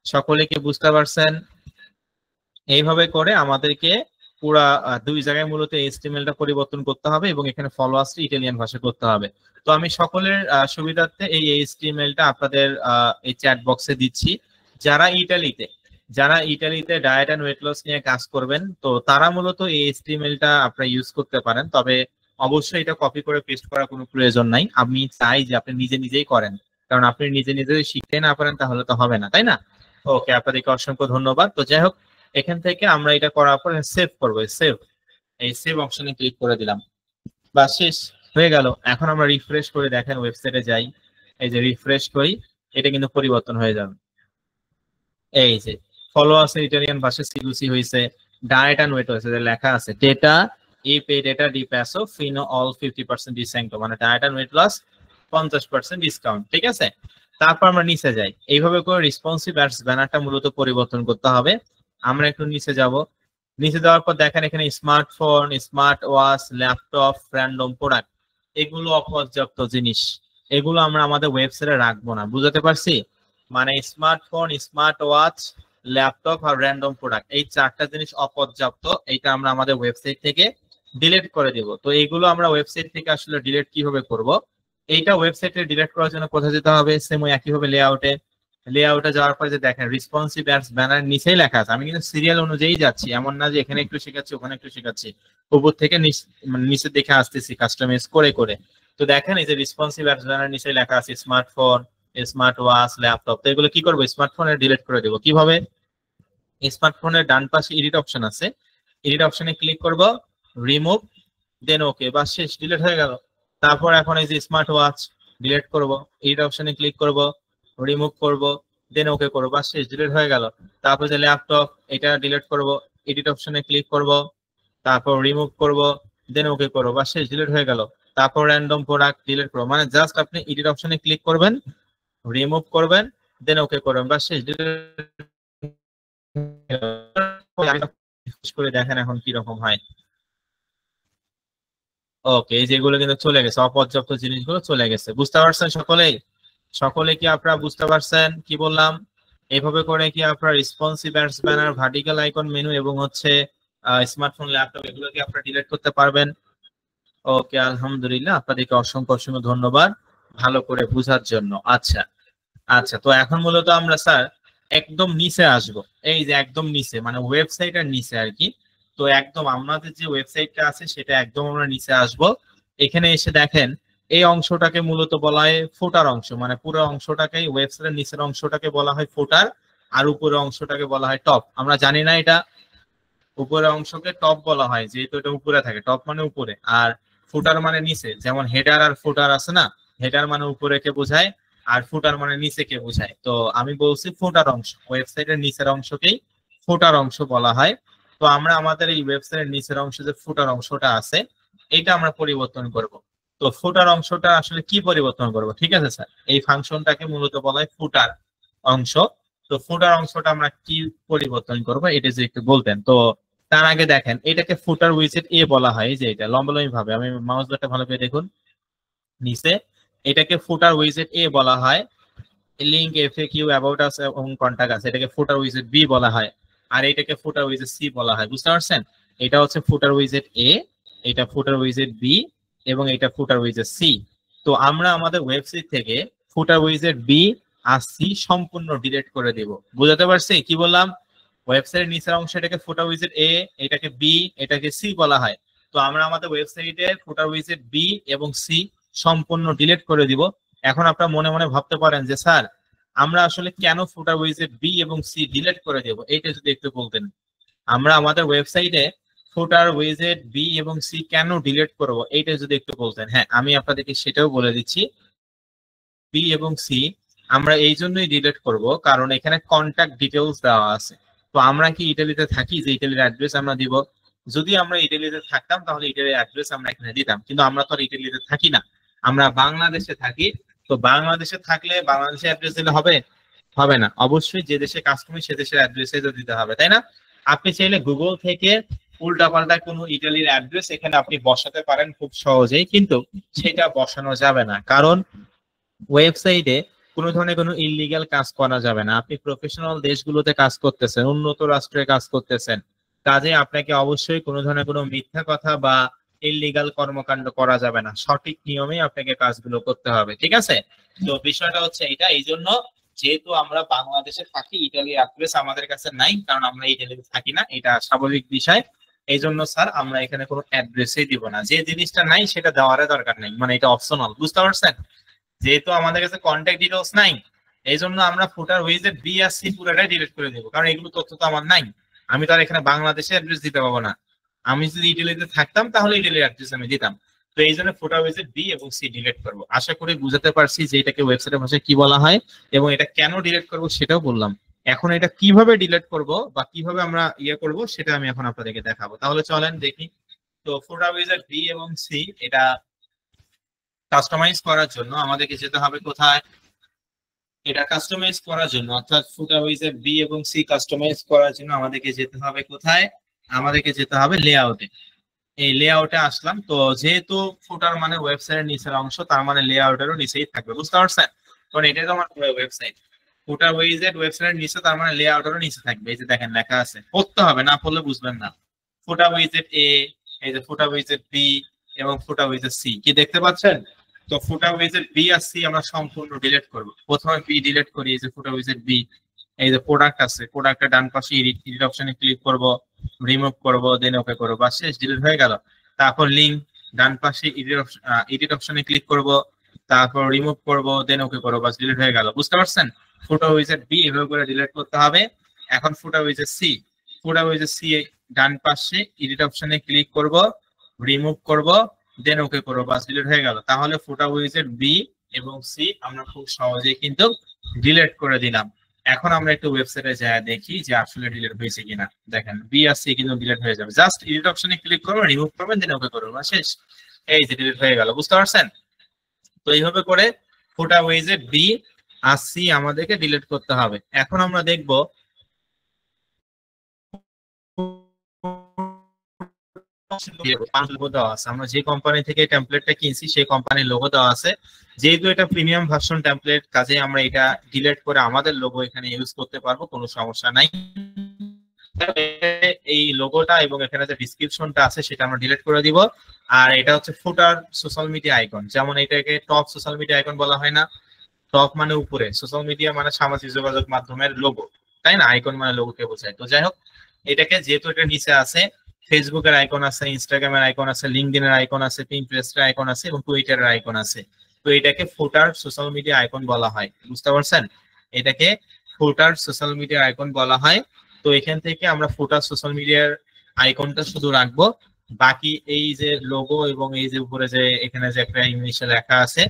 [SPEAKER 1] সকলে কি বুঝতে পারছেন? এইভাবে করে আমাদেরকে পুরা 2 জায়গায় মূলত এইচটিএমএলটা পরিবর্তন করতে হবে, এবং এখানে ফলোয়ার্সটি ইটালিয়ান ভাষা করতে হবে। তো আমি সকলের সুবিধার্থে এই এইচটিএমএলটা আপনাদের এই চ্যাট বক্সে দিচ্ছি। যারা ইটালিতে ডায়েট অ্যান্ড ওয়েট লস নিয়ে কাজ করবেন, তো তারা মূলত এই এইচটিএমএলটা আপনারা ইউজ করতে পারেন। তবে অবশ্যই এটা কপি করে পেস্ট করার কোনো প্রয়োজন নাই। আমি চাই যে আপনি নিজে নিজেই করেন, কারণ আপনি নিজে নিজে শিখতে না পারেন তাহলে তো হবে না, তাই না? ওকে, আপনাদেরকে অসংখ্য ধন্যবাদ। তো যাই হোক, এখান থেকে আমরা এটা করার পর সেভ করবো। এই সেভ অপশনে ক্লিক করে দিলাম, বা শেষ হয়ে গেল। এখন আমরা রিফ্রেশ করে দেখেন, ওয়েবসাইটে যাই, এই যে রিফ্রেশ করি, এটা কিন্তু পরিবর্তন হয়ে যাবে। এই যে ফলোয়ার্স ইটালিয়ান ভাষা সিলুসি হয়েছে, ডায়েট এন্ড ওয়েট হয়েছে, লেখা আছে ডেটা ই পে ডেটা ডি প্যাসো ফিনো অল 50% ডিসকাউন্ট, মানে diet and weight loss 50% discount. ঠিক আছে, তারপর আমরা নিচে যাই। এইভাবে করে রেসপন্সিভ অ্যাডস ব্যানারটা মূলত পরিবর্তন করতে হবে। আমরা একটু নিচে যাব, নিচে যাওয়ার পর দেখেন এখানে smartphone, smart watch, laptop, random product, এগুলো অপর্যাপ্ত জিনিস, এগুলো আমরা আমাদের ওয়েবসাইটে রাখবো না। বুঝতে পারছি? মানে স্মার্টফোন, স্মার্ট ওয়াচ, ল্যাপটপ আর র্যান্ডম প্রোডাক্ট, এই চারটা জিনিস অপর্যাপ্ত, এইটা আমরা আমাদের ওয়েবসাইট থেকে ডিলিট করে দিব। তো এইগুলো আমরা ওয়েবসাইট থেকে আসলে ডিলিট কিভাবে করব, এইটা ওয়েবসাইটে ডিলিট করার জন্য কোথায় যেতে হবে, সেম একইভাবে লেআউটে যাওয়ার পরে যে দেখেন রেসপন্সিভ অ্যাডস ব্যানার নিচেই লেখা আছে। আমি কিন্তু সিরিয়াল অনুযায়ী যাচ্ছি, এমন না যে এখানে একটু শেখাচ্ছি ওখানে একটু শেখাচ্ছি, উপর থেকে নিচে দেখে আসতেছি কাস্টমাইজ করে করে। তো দেখেন এই যে রেসপন্সিভ অ্যাডস ব্যানার নিচে লেখা আছে স্মার্টফোন, স্মার্ট ওয়াচ, ল্যাপটপ। তো এগুলো কি করবো, স্মার্টফোনে ডিলিট করে দেবো। কিভাবে? স্মার্টফোনের ডান পাশে এডিট অপশন আছে, এডিট অপশনে ক্লিক করব, রিমুভ, দেন ওকে, বাস শেষ, ডিলিট হয়ে গেল। তারপর এখন এই যে স্মার্ট ওয়াচ ডিলিট করব, এডিট অপশনে ক্লিক করব, রিমুভ করব, দেন ওকে করব, বাস শেষ, ডিলিট হয়ে গেল। তারপর যে ল্যাপটপ, এটা ডিলিট করব, এডিট অপশনে ক্লিক করব, তারপর রিমুভ করব, দেন ওকে করব, বাস শেষ, ডিলিট হয়ে গেল। তারপর র্যান্ডম প্রোডাক্ট ডিলিট করব, মানে জাস্ট আপনি এডিট অপশনে ক্লিক করবেন, রিমুভ করবেন, দেন ওকে করবেন, বাস শেষ, করে দেখেন এখন কি রকম হয়। ওকে, যেগুলো কিন্তু চলে গেছে, অপর্যাপ্ত জিনিসগুলো চলে গেছে। বুঝতে পারছেন সকলেই? সকলে কি আপনারা বুঝতে পারছেন কি বললাম? এইভাবে করে কি আপনারা responsive ads banner, vertical icon menu এবং হচ্ছে স্মার্টফোন, ল্যাপটপ, এগুলো কি আপনারা ডিলিট করতে পারবেন? ওকে, আলহামদুলিল্লাহ, আপনাদেরকে অসংখ্য অসংখ্য ধন্যবাদ ভালো করে বোঝার জন্য। আচ্ছা আচ্ছা, তো এখন মূলত আমরা স্যার একদম নিচে আসব, এই যে একদম নিচে মানে ওয়েবসাইটের নিচে আর কি। তো একদম আমাদের যে ওয়েবসাইটটা আছে সেটা একদম আমরা নিচে আসব। এখানে এসে দেখেন এই অংশটাকে মূলত বলা হয় ফুটার অংশ, মানে পুরো অংশটাকে, ওয়েবসাইটের নিচের অংশটাকে বলা হয় ফুটার, আর উপরের অংশটাকে বলা হয় টপ। আমরা জানি না এটা, উপরের অংশকে টপ বলা হয় যেহেতু এটা উপরে থাকে, টপ মানে উপরে, আর ফুটার মানে নিচে। যেমন হেডার আর ফুটার আছে না, হেডার মানে উপরে কে বোঝায় আর ফুটার মানে নিচে কে বোঝায়। তো আমি বলছি ফুটার অংশ, ওয়েবসাইটের নিচের অংশকেই ফুটার অংশ বলা হয়। তো আমরা আমাদের এই ওয়েবসাইটের নিচের অংশে যে ফুটার অংশটা আছে এটা আমরা পরিবর্তন করব। তো ফুটার অংশটা আসলে কি পরিবর্তন করব, ঠিক আছে স্যার? এই ফাংশনটাকে মূলত বলা হয় ফুটার অংশ। তো ফুটার অংশটা আমরা কি পরিবর্তন করব এটা যে একটু বলতেন। তো তার আগে দেখেন এটাকে ফুটার উইজেট এ বলা হয়, যে এটা লম্বালম্বি ভাবে, আমি মাউস বাটনটা ভালো করে দেখুন নিচে, এটাকে ফুটার উইজেট এ বলা হয়। লিংক, এফএকিউ, অ্যাবাউট আস এবং কন্টাক্ট আছে, এটাকে ফুটার উইজেট বি বলা হয়। আর এটাকে ফুটার উইজেট সি বলা হয়। বুঝতে পারছেন? এটা হচ্ছে ফুটার উইজেট এ, এটা ফুটার উইজেট বি এবং এটা ফুটার উইজেট সি। তো আমরা আমাদের ওয়েবসাইট থেকে ফুটার উইজেট বি আর সি সম্পূর্ণ ডিলিট করে দেব। বুঝতে পারছি কি বললাম? ওয়েবসাইটের নিচের অংশ এটাকে ফুটার উইজেট এ, এটাকে বি, এটাকে সি বলা হয়। তো আমরা আমাদের ওয়েবসাইটে ফুটার উইজেট বি এবং সি সম্পূর্ণ ডিলিট করে দিব। এখন আপনারা মনে মনে ভাবতে পারেন যে স্যার আমরা আসলে কেন ফুটার উইজেট বি এবং সি ডিলিট করে দেব, এইটা যদি একটু বলতেন। আমরা আমাদের ওয়েবসাইটে ফুটার উইজেট বি এবং সি কেন ডিলিট করব এইটা যদি একটু বলতেন। হ্যাঁ, আমি আপনাদেরকে সেটাও বলে দিচ্ছি। বি এবং সি আমরা এই জন্যই ডিলিট করব কারণ এখানে কন্ট্যাক্ট ডিটেলস দেওয়া আছে। তো আমরা কি ইটালিতে থাকি যে ইটালির অ্যাড্রেস আমরা দিব? যদি আমরা ইটালিতে থাকতাম তাহলে ইটালির অ্যাড্রেস আমরা এখানে দিতাম, কিন্তু আমরা তো আর ইটালিতে থাকি না, আমরা বাংলাদেশে থাকি। তো বাংলাদেশে থাকলে বাংলাদেশের অ্যাড্রেস দিলে হবে? হবে না, অবশ্যই যে দেশে কাজ করি সে দেশের অ্যাড্রেসে দিতে হবে, তাই না? আপনি চাইলে গুগল থেকে উল্টাপাল্টা কোনো ইটালির অ্যাড্রেস এখানে আপনি বসাতে পারেন খুব সহজেই, কিন্তু সেটা বসানো যাবে না কারণ ওয়েবসাইটে কোনো ধরনের কোনো ইললিগাল কাজ করা যাবে না। আপনি প্রফেশনাল দেশগুলোতে কাজ করতেছেন, উন্নত রাষ্ট্রে কাজ করতেছেন, কাজে আপনাকে অবশ্যই কোনো ধরনের কোনো মিথ্যা কথা বা ইললিগাল কর্মকাণ্ড করা যাবে না। সঠিক নিয়মে আপনাকে কাজগুলো করতে হবে, ঠিক আছে? তো বিষয়টা হচ্ছে এটা, এই জন্য যেহেতু আমরা বাংলাদেশে থাকি, ইটালির অ্যাড্রেস আমাদের কাছে নাই কারণ আমরা ইটালিতে থাকি না, এটা স্বাভাবিক বিষয়। এই জন্য স্যার আমরা এখানে কোনো অ্যাড্রেসই দিব না, যে জিনিসটা নাই সেটা দেওয়ার দরকার নেই, মানে এটা অপশনাল। বুঝতে পারছেন? যেহেতু আমাদের কাছে কন্ট্যাক্ট ডিটেলস নাই এই জন্য আমরা ফুটার উইজেট বি আর সি পুরোটাই ডিলিট করে দেবো, কারণ এগুলো তথ্য তো আমার নাই। আমি তো আর এখানে বাংলাদেশে অ্যাড্রেস দিতে পারবো না। আমি যদি ইটালিতে থাকতাম তাহলে ইটালির অ্যাড্রেস আমি দিতাম। তো এই জন্য ফুটার উইজেট বি এবং সি ডিলিট করবো। আশা করি বুঝাতে পারছি যে এটাকে ওয়েবসাইটের ভাষায় কি বলা হয় এবং এটা কেন ডিলিট করবো সেটাও বললাম। এখন এটা কিভাবে ডিলিট করব বা কিভাবে আমরা করব সেটা আমি এখন আপনাদেরকে দেখাবো। তাহলে চলেন দেখি। তো ফুটার উইজেট বি এবং সি এটা কাস্টমাইজ করার জন্য আমাদেরকে যেতে হবে কোথায়? এটা কাস্টমাইজ করার জন্য অর্থাৎ ফুটার উইজেট বি এবং সি কাস্টমাইজ করার জন্য আমাদেরকে যেতে হবে কোথায়? আমাদেরকে যেতে হবে লেআউটে। এই লেআউটে আসলাম। তো যেহেতু ফুটার মানে ওয়েবসাইটের নিচের অংশ, তার মানে লেআউটেরও নিচেই থাকবে, বুঝতে পারছেন? কারণ এটাই তো আমার ওয়েবসাইট। ফুটার উইজেট ওয়েবসাইটের নিচে, তার মানে লেআউটেরও নিচে থাকবে। এই যে দেখেন লেখা আছে, পড়তে হবে, না পড়লে বুঝবেন না। ফুটার উইজেট এ, এই যে ফুটার উইজেট বি এবং ফুটার উইজেট সি, কি দেখতে পাচ্ছেন? তো ফুটার উইজেট বি আর সি আমরা সম্পূর্ণ ডিলিট করব। প্রথমে বি ডিলিট করি। এই যে ফুটার উইজেট বি, এই যে প্রোডাক্ট আছে, প্রোডাক্টের ডান পাশে এডিট অপশনে ক্লিক করব, রিমুভ করব, দেন ওকে করব, বাস শেষ, ডিলিট হয়ে গেল। তারপর লিংক, ডান পাশে এডিট অপশনে ক্লিক করব, তারপর রিমুভ করব, দেন ওকে করব, বাস ডিলিট হয়ে গেল। বুঝতে পারছেন? ফুটার উইজেট বি এভাবে করে ডিলিট করতে হবে। এখন ফুটার উইজেট সি, ফুটার উইজেট সি ডান পাশে এডিট অপশনে ক্লিক করব, রিমুভ করব, দেন ওকে করব, বাস ডিলিট হয়ে গেল। তাহলে ফুটার উইজেট বি এবং সি আমরা খুব সহজেই কিন্তু ডিলিট করে দিলাম। এখন আমরা একটু ওয়েবসাইটে যাই দেখি যে আসলে ডিলিট হয়েছে কিনা। দেখেন বি আর সি কিন্তু ডিলিট হয়ে যাবে। জাস্ট এডিট অপশনে ক্লিক করবেন, রিমুভ করবেন, দেন ওকে করবেন, শেষ। এই যে ডিলিট হয়ে গেল। বুঝতে পারছেন? তো এইভাবে করে ফুটার উইজেট বি আর সি আমাদেরকে ডিলিট করতে হবে। এখন আমরা দেখব আমরা যে কোম্পানি থেকে টেমপ্লেটটা কিনছি সেই কোম্পানির লোগো দেওয়া আছে। যেহেতু এটা প্রিমিয়াম ভার্সন টেমপ্লেট, কাজে আমরা এটা ডিলিট করে আমাদের লোগো এখানে ইউজ করতে পারবো, কোনো সমস্যা নাই। এই লোগোটা এবং এখানে যে ডেসক্রিপশনটা আছে সেটা আমরা ডিলিট করে দিব। আর এটা হচ্ছে ফুটার সোশ্যাল মিডিয়া আইকন, যেমন এটাকে টপ সোশ্যাল মিডিয়া আইকন বলা হয় না? টপ মানে উপরে, সোশ্যাল মিডিয়া মানে সামাজিক যোগাযোগ মাধ্যমের লোগো, তাই না? আইকন মানে লোগোকে বোঝায়। তো যাই হোক, এটাকে যেহেতু এটা নিচে আছে, ফেসবুকের আইকন আছে, ইনস্টাগ্রামের আইকন আছে, লিঙ্কডইনের আইকন আছে, পিন্টারেস্টের আইকন আছে এবং টুইটারের আইকন আছে। তো এটাকে ফুটার সোশ্যাল মিডিয়া আইকন বলা হয়। বুঝতে পারছেন? এটাকে ফুটার সোশ্যাল মিডিয়া আইকন বলা হয়। তো এখান থেকে আমরা ফুটার সোশ্যাল মিডিয়ার আইকনটা শুধু রাখবো, বাকি এই যে লোগো এবং এই যে উপরে যে এখানে যে একটা ইংলিশে লেখা আছে,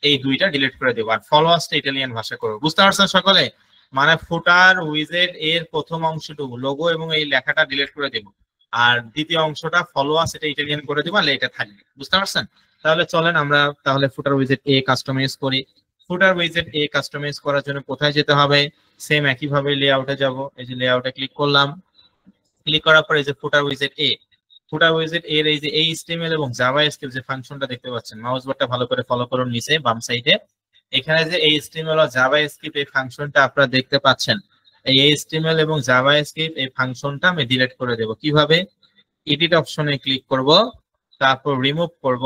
[SPEAKER 1] এই দুইটা ডিলিট করে দেবো। আর ফলোয়ার্সটা ইটালিয়ান ভাষা করবো। বুঝতে পারছেন সকলে? মানে ফুটার উইজেট এর প্রথম অংশটুকু লোগো এবং এই লেখাটা ডিলিট করে দেবো, আর দ্বিতীয় অংশটা ফলোয়ার্স এটা ইটালিয়ান করে দেবো, আর এটা থাকবে। বুঝতে পারছেন? তাহলে চলেন আমরা তাহলে ফুটার উইজেট এ কাস্টমাইজ করি। ফুটার উইজেট এ কাস্টমাইজ করার জন্য কোথায় যেতে হবে? সেম একইভাবে লেআউটে যাব। এই যে লেআউটে ক্লিক করলাম, ক্লিক করার পর এই যে ফুটার উইজেট এ, ফুটার উইজেট এর এই যে এইচটিএমএল এবং জাভাস্ক্রিপ্ট যে ফাংশনটা দেখতে পাচ্ছেন, মাউস বারটা ভালো করে ফলো করুন নিচে বাম সাইডে। এখানে যে এইচটিএমএল ও জাভাস্ক্রিপ্ট এই ফাংশনটা আপনারা দেখতে পাচ্ছেন, এই এইচটিএমএল এবং জাভাস্ক্রিপ্ট এই ফাংশনটা আমি ডিলিট করে দেব। কিভাবে? এডিট অপশনে ক্লিক করব, তারপর রিমুভ করব,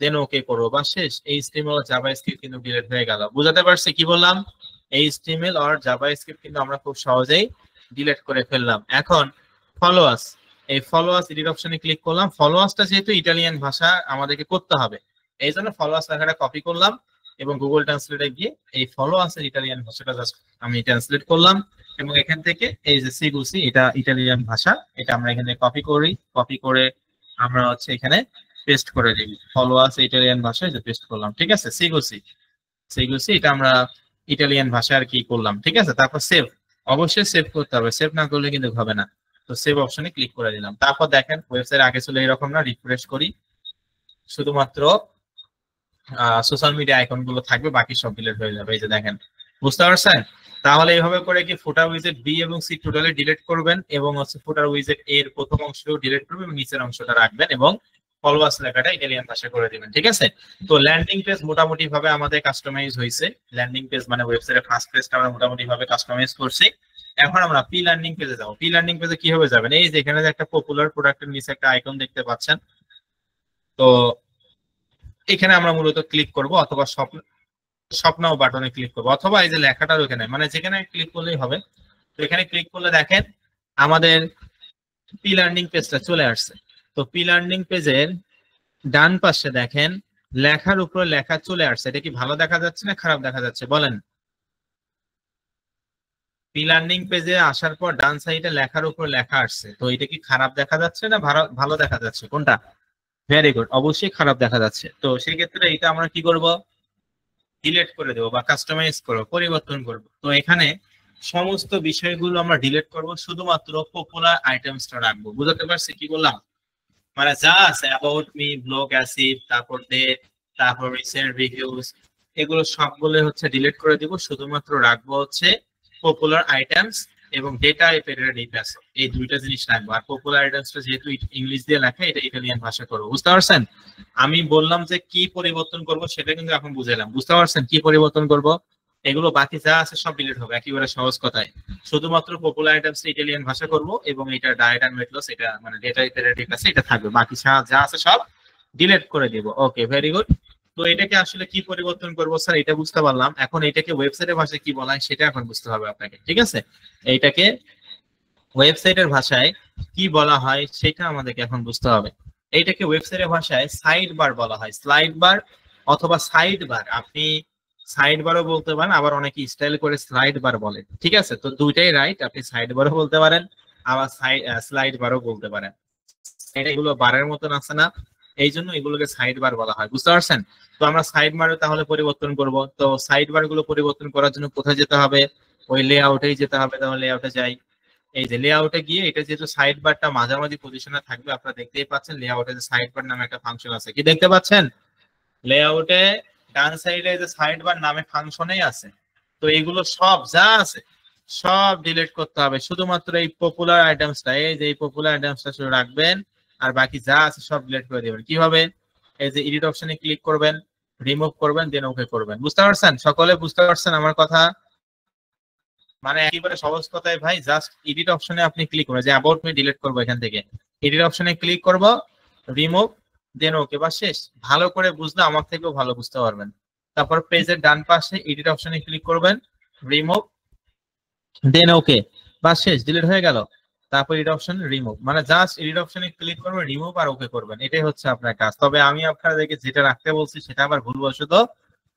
[SPEAKER 1] দেন ওকে করব, বা শেষ। এইচটিএমএল ও জাভাস্ক্রিপ্ট কিন্তু ডিলিট হয়ে গেল। বুঝাতে পারছি কি বললাম? এইচটিএমএল আর জাভাস্ক্রিপ্ট কিন্তু আমরা খুব সহজেই ডিলিট করে ফেললাম। এখন ফলোয়ার্স, এই ফলোয়ার্স এডিট অপশনে ক্লিক করলাম। ফলোয়ার্সটা যেহেতু ইটালিয়ান ভাষা আমাদেরকে করতে হবে, এই জন্য ফলোয়ার্স লেখাটা কপি করলাম এবং গুগল ট্রান্সলেটে গিয়ে এই ফলোয়ার্সের ইটালিয়ান ভাষাটা জাস্ট আমি ট্রান্সলেট করলাম এবং এখান থেকে এই যে সিগুসি, এটা ইটালিয়ান ভাষা, এটা আমরা এখানে কপি করি। কপি করে আমরা হচ্ছে এখানে পেস্ট করে দিই। ফলোয়ার্স ইটালিয়ান ভাষায় যে পেস্ট করলাম, ঠিক আছে? সিগুসি, সিগুসি এটা আমরা ইটালিয়ান ভাষায় আর কি করলাম, ঠিক আছে? তারপর সেভ, অবশ্যই সেভ করতে হবে, সেভ না করলে কিন্তু হবে না। তো সেভ অপশনে ক্লিক করে দিলাম। তারপর দেখেন ওয়েবসাইট আগে ছিল এরকম না, রিফ্রেশ করি, শুধুমাত্র সোশ্যাল মিডিয়া আইকন গুলো থাকবে, বাকি সব ডিলিট হয়ে যাবে। এই যে দেখেন, বুঝতে পারছেন? তাহলে এইভাবে করে কি ফুটার উইজেট বি এবং সি টোটালি ডিলিট করবেন এবং হচ্ছে ফুটার উইজেট এর প্রথম অংশটাও ডিলিট করবেন এবং নিচের অংশটা রাখবেন এবং ফলোয়ার্স লেখাটা ইটালিয়ান ভাষায় করে দিবেন, ঠিক আছে? তো ল্যান্ডিং পেজ মোটামুটি ভাবে আমাদের কাস্টমাইজ হয়েছে। ল্যান্ডিং পেজ মানে ওয়েবসাইটের ফার্স্ট পেজটা আমরা মোটামুটি ভাবে কাস্টমাইজ করছি। এখন আমরা পি ল্যান্ডিং পেজে যাবো। পি ল্যান্ডিং পেজে কিভাবে যাবেন? এই যে এখানে যে একটা পপুলার প্রোডাক্টের নিচে একটা আইকন দেখতে পাচ্ছেন, তো এখানে আমরা মূলত ক্লিক করব, অথবা স্বপ্নাও বাটনে ক্লিক করবো, অথবা এই যে লেখাটার ওখানে, মানে যেখানে ক্লিক করলেই হবে। তো এখানে ক্লিক করলে দেখেন আমাদের পি লার্নিং পেজটা চলে আসছে। তো পি লার্নিং পেজের ডান পাশে দেখেন লেখার উপরে লেখা চলে আসছে। এটা কি ভালো দেখা যাচ্ছে না খারাপ দেখা যাচ্ছে বলেন? পি লার্নিং পেজে আসার পর ডান সাইডে লেখার উপর লেখা আসছে, তো এটা কি খারাপ দেখা যাচ্ছে না ভালো দেখা যাচ্ছে, কোনটা? ভেরি গুড, অবশ্যই খারাপ দেখা যাচ্ছে। তো সেক্ষেত্রে এটা আমরা কি করব, ডিলিট করে দেবো বা কাস্টমাইজ করবো, পরিবর্তন করব। তো এখানে সমস্ত বিষয়গুলো আমরা ডিলিট করব, শুধুমাত্র পপুলার আইটেমসটা রাখবো। বুঝতে পারছি কি বললাম? মানে যা আছে অ্যাবাউট মি, ব্লগ অ্যাসিড, তারপর ডেট, তারপর রিসেন্ট রিভিউজ, এগুলো সবগুলো হচ্ছে ডিলিট করে দিব, শুধুমাত্র রাখবো হচ্ছে পপুলার আইটেমস এবং ডেটা রিপ্লেস, এই দুইটা জিনিস রাখবো। আর পপুলার আইটেমসটা যেহেতু ইংলিশ দিয়ে লেখা, এটা ইটালিয়ান ভাষা করবো। বুঝতে পারছেন? আমি বললাম যে কি পরিবর্তন করব সেটা কিন্তু এখন বুঝাইলাম। বুঝতে পারছেন কি পরিবর্তন করব? এগুলো বাকি যা আছে সব ডিলিট হবে, একেবারে সহজ কথায়। শুধুমাত্র পপুলার আইটেমস ইটালিয়ান ভাষা করব এবং এটা ডায়েট এন্ড ওয়েট লস, এটা মানে ডেটা রিপ্লেস, এটা থাকবে। বাকি যা আছে সব ডিলিট করে দিব। ওকে, ভেরি গুড। তো এটাকে আসলে কি পরিবর্তন করবো স্যার, এটা বুঝতে পারলাম। এখন এটাকে ওয়েবসাইটের ভাষায় কি বলা হয় সেটা এখন বুঝতে হবে আপনাকে, ঠিক আছে? এইটাকে ওয়েবসাইটের ভাষায় কি বলা হয় সেটা আমাদেরকে এখন বুঝতে হবে। এইটাকে ওয়েবসাইটের ভাষায় সাইড বার বলা হয়, স্লাইড বার অথবা সাইড বার। আপনি সাইড বারও বলতে পারেন, আবার অনেকে স্টাইল করে স্লাইড বার বলে, ঠিক আছে? তো দুইটাই রাইট, আপনি সাইড বারও বলতে পারেন, আবার স্লাইড বারও বলতে পারেন। এগুলো বারের মতন আছে না, এই জন্য এগুলোকে সাইড বার বলা হয়। বুঝতে পারছেন? তো আমরা সাইড বার তাহলে পরিবর্তন করব। তো সাইড বার গুলো পরিবর্তন করার জন্য কোথায় যেতে হবে? ওই লেআউটেই যেতে হবে। তাহলে লেআউটে যাই। এই যে লেআউটে গিয়ে, এটা যেহেতু সাইড বারটা মাঝামাঝি পজিশনে থাকবে, আপনারা দেখতেই পাচ্ছেন লেআউটে যে সাইড বার নামে একটা ফাংশন আছে, কি দেখতে পাচ্ছেন? লেআউটে ডান সাইডে যে সাইড বার নামে ফাংশনেই আছে। তো এগুলো সব যা আছে সব ডিলিট করতে হবে, শুধুমাত্র এই পপুলার আইটেমসটা, এই যে এই পপুলার আইটেমসটা শুধু রাখবেন, আর বাকি যা আছে সব ডিলিট করে দিবেন। কিভাবে? এই যে এডিট অপশনে ক্লিক করবেন, রিমুভ করবেন, দেন ওকে করবেন। বুঝতে পারছেন? সকলে বুঝতে পারছেন আমার কথা? মানে একেবারে সহজ কথায় ভাই, জাস্ট এডিট অপশনে আপনি ক্লিক করবেন, যে অ্যাবাউট মি ডিলিট করবো, এখান থেকে এডিট অপশনে ক্লিক করব, রিমুভ, দেন ওকে, বা শেষ। ভালো করে বুঝলে আমার থেকেও ভালো বুঝতে পারবেন। তারপর পেজের ডান পাশে এডিট অপশনে ক্লিক করবেন, রিমুভ, দেন ওকে, বা শেষ, ডিলিট হয়ে গেল। তারপর এডিট অপশন, রিমুভ, মানে জাস্ট এডিট অপশনে ক্লিক করবেন, রিমুভ আর ওকে করবেন, এটাই হচ্ছে আপনার কাজ। তবে আমি আপনাদেরকে যেটা রাখতে বলছি সেটা আবার ভুলবশত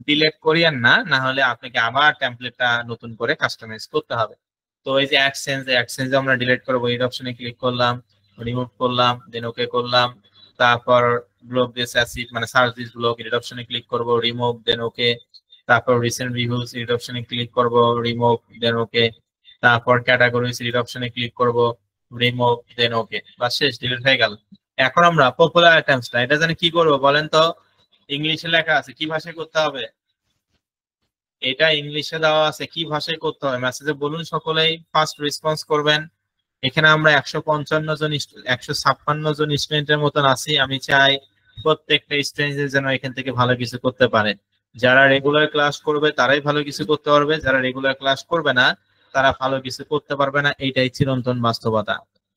[SPEAKER 1] ডিলিট করিয়েন না, না হলে আপনাকে আবার টেমপ্লেটটা নতুন করে কাস্টমাইজ করতে হবে। তো এই যে অ্যাডসেন্স আমরা ডিলিট করবো, এডিট অপশনে ক্লিক করলাম, রিমুভ করলাম, দেন ওকে করলাম। তারপর ব্লগ দিস অ্যাসিড, মানে সার্চ দিস ব্লগ, এডিট অপশনে ক্লিক করব, রিমুভ, দেন ওকে। তারপর রিসেন্ট রিভিউজ, এডিট অপশনে ক্লিক করব, রিমুভ, দেন ওকে। তারপর ক্যাটাগরিজ, এডিট অপশনে ক্লিক করব, রিমুভ, দেন ওকে, বা শেষ, ডিলিট হয়ে গেল। এখন আমরা পপুলার আইটেমসটা, এটা জানি কি করব বলেন তো? ইংলিশে লেখা আছে, কি ভাষায় করতে হবে? এটা ইংলিশে দেওয়া আছে, কি ভাষায় করতে হবে মেসেজে বলুন, সকলেই ফার্স্ট রেসপন্স করবেন। এখানে আমরা 155 জন 156 জন স্টুডেন্টের মতন আছি। আমি চাই প্রত্যেকটা স্টুডেন্ট যেন এখান থেকে ভালো কিছু করতে পারে। যারা রেগুলার ক্লাস করবে তারাই ভালো কিছু করতে পারবে, যারা রেগুলার ক্লাস করবে না তারা ভালো কিছু করতে পারবে না, এইটাই চিরন্তন বাস্তবতা।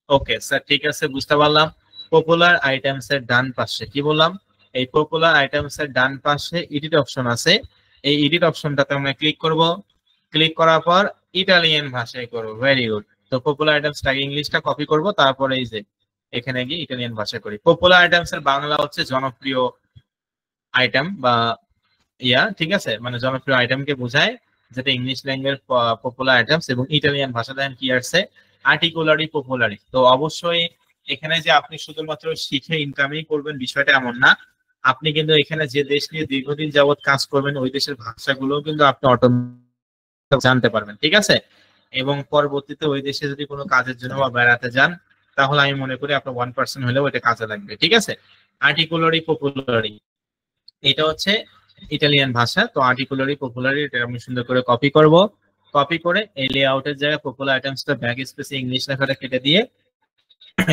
[SPEAKER 1] ওকে স্যার, ঠিক আছে, বুঝতে পারলাম। পপুলার আইটেমস এর ডান পাশে কি বললাম? এই পপুলার আইটেমস এর ডান পাশে এডিট অপশন আছে, এই এডিট অপশনটাতে আমরা ক্লিক করব। ক্লিক করার পর ইটালিয়ান ভাষায় করব। Very good. তো পপুলার আইটেমসটাকে ইংলিশটা কপি করব, তারপরে এই যে এখানে গিয়ে ইটালিয়ান ভাষা করি। পপুলার আইটেমস এর বাংলা হচ্ছে জনপ্রিয় আইটেম বা ঠিক আছে, মানে জনপ্রিয় আইটেমকে বোঝায়, যেটা ইংলিশ ল্যাঙ্গুয়েজ পপুলার আইটেমস। এবং ইটালিয়ান ভাষা দেন কি আসছে, আর্টিকুলারি পপুলারি। তো অবশ্যই এখানে যে আপনি শুধুমাত্র শিখে ইনকামই করবেন বিষয়টা এমন না, আপনি কিন্তু এখানে যে দেশ নিয়ে দীর্ঘদিন যাবত কাজ করবেন ওই দেশের ভাষাগুলো কিন্তু আপনি অটোমেটিক জানতে পারবেন, ঠিক আছে? এবং পরবর্তীতে ওই দেশে যদি কোনো কাজের জন্য বা বেড়াতে যান, তাহলে আমি মনে করি আপনার 1% হলেও এটা কাজে লাগবে, ঠিক আছে? আর্টিকুলারি পপুলারি, এটা হচ্ছে ইটালিয়ান ভাষা। তো আর্টিকুলারি পপুলারি, এটা আমি সুন্দর করে কপি করব। কপি করে এই লেআউটের জায়গায় পপুলার আইটেমসটা ব্যাক স্পেসে ইংলিশ লেখাটা কেটে দিয়ে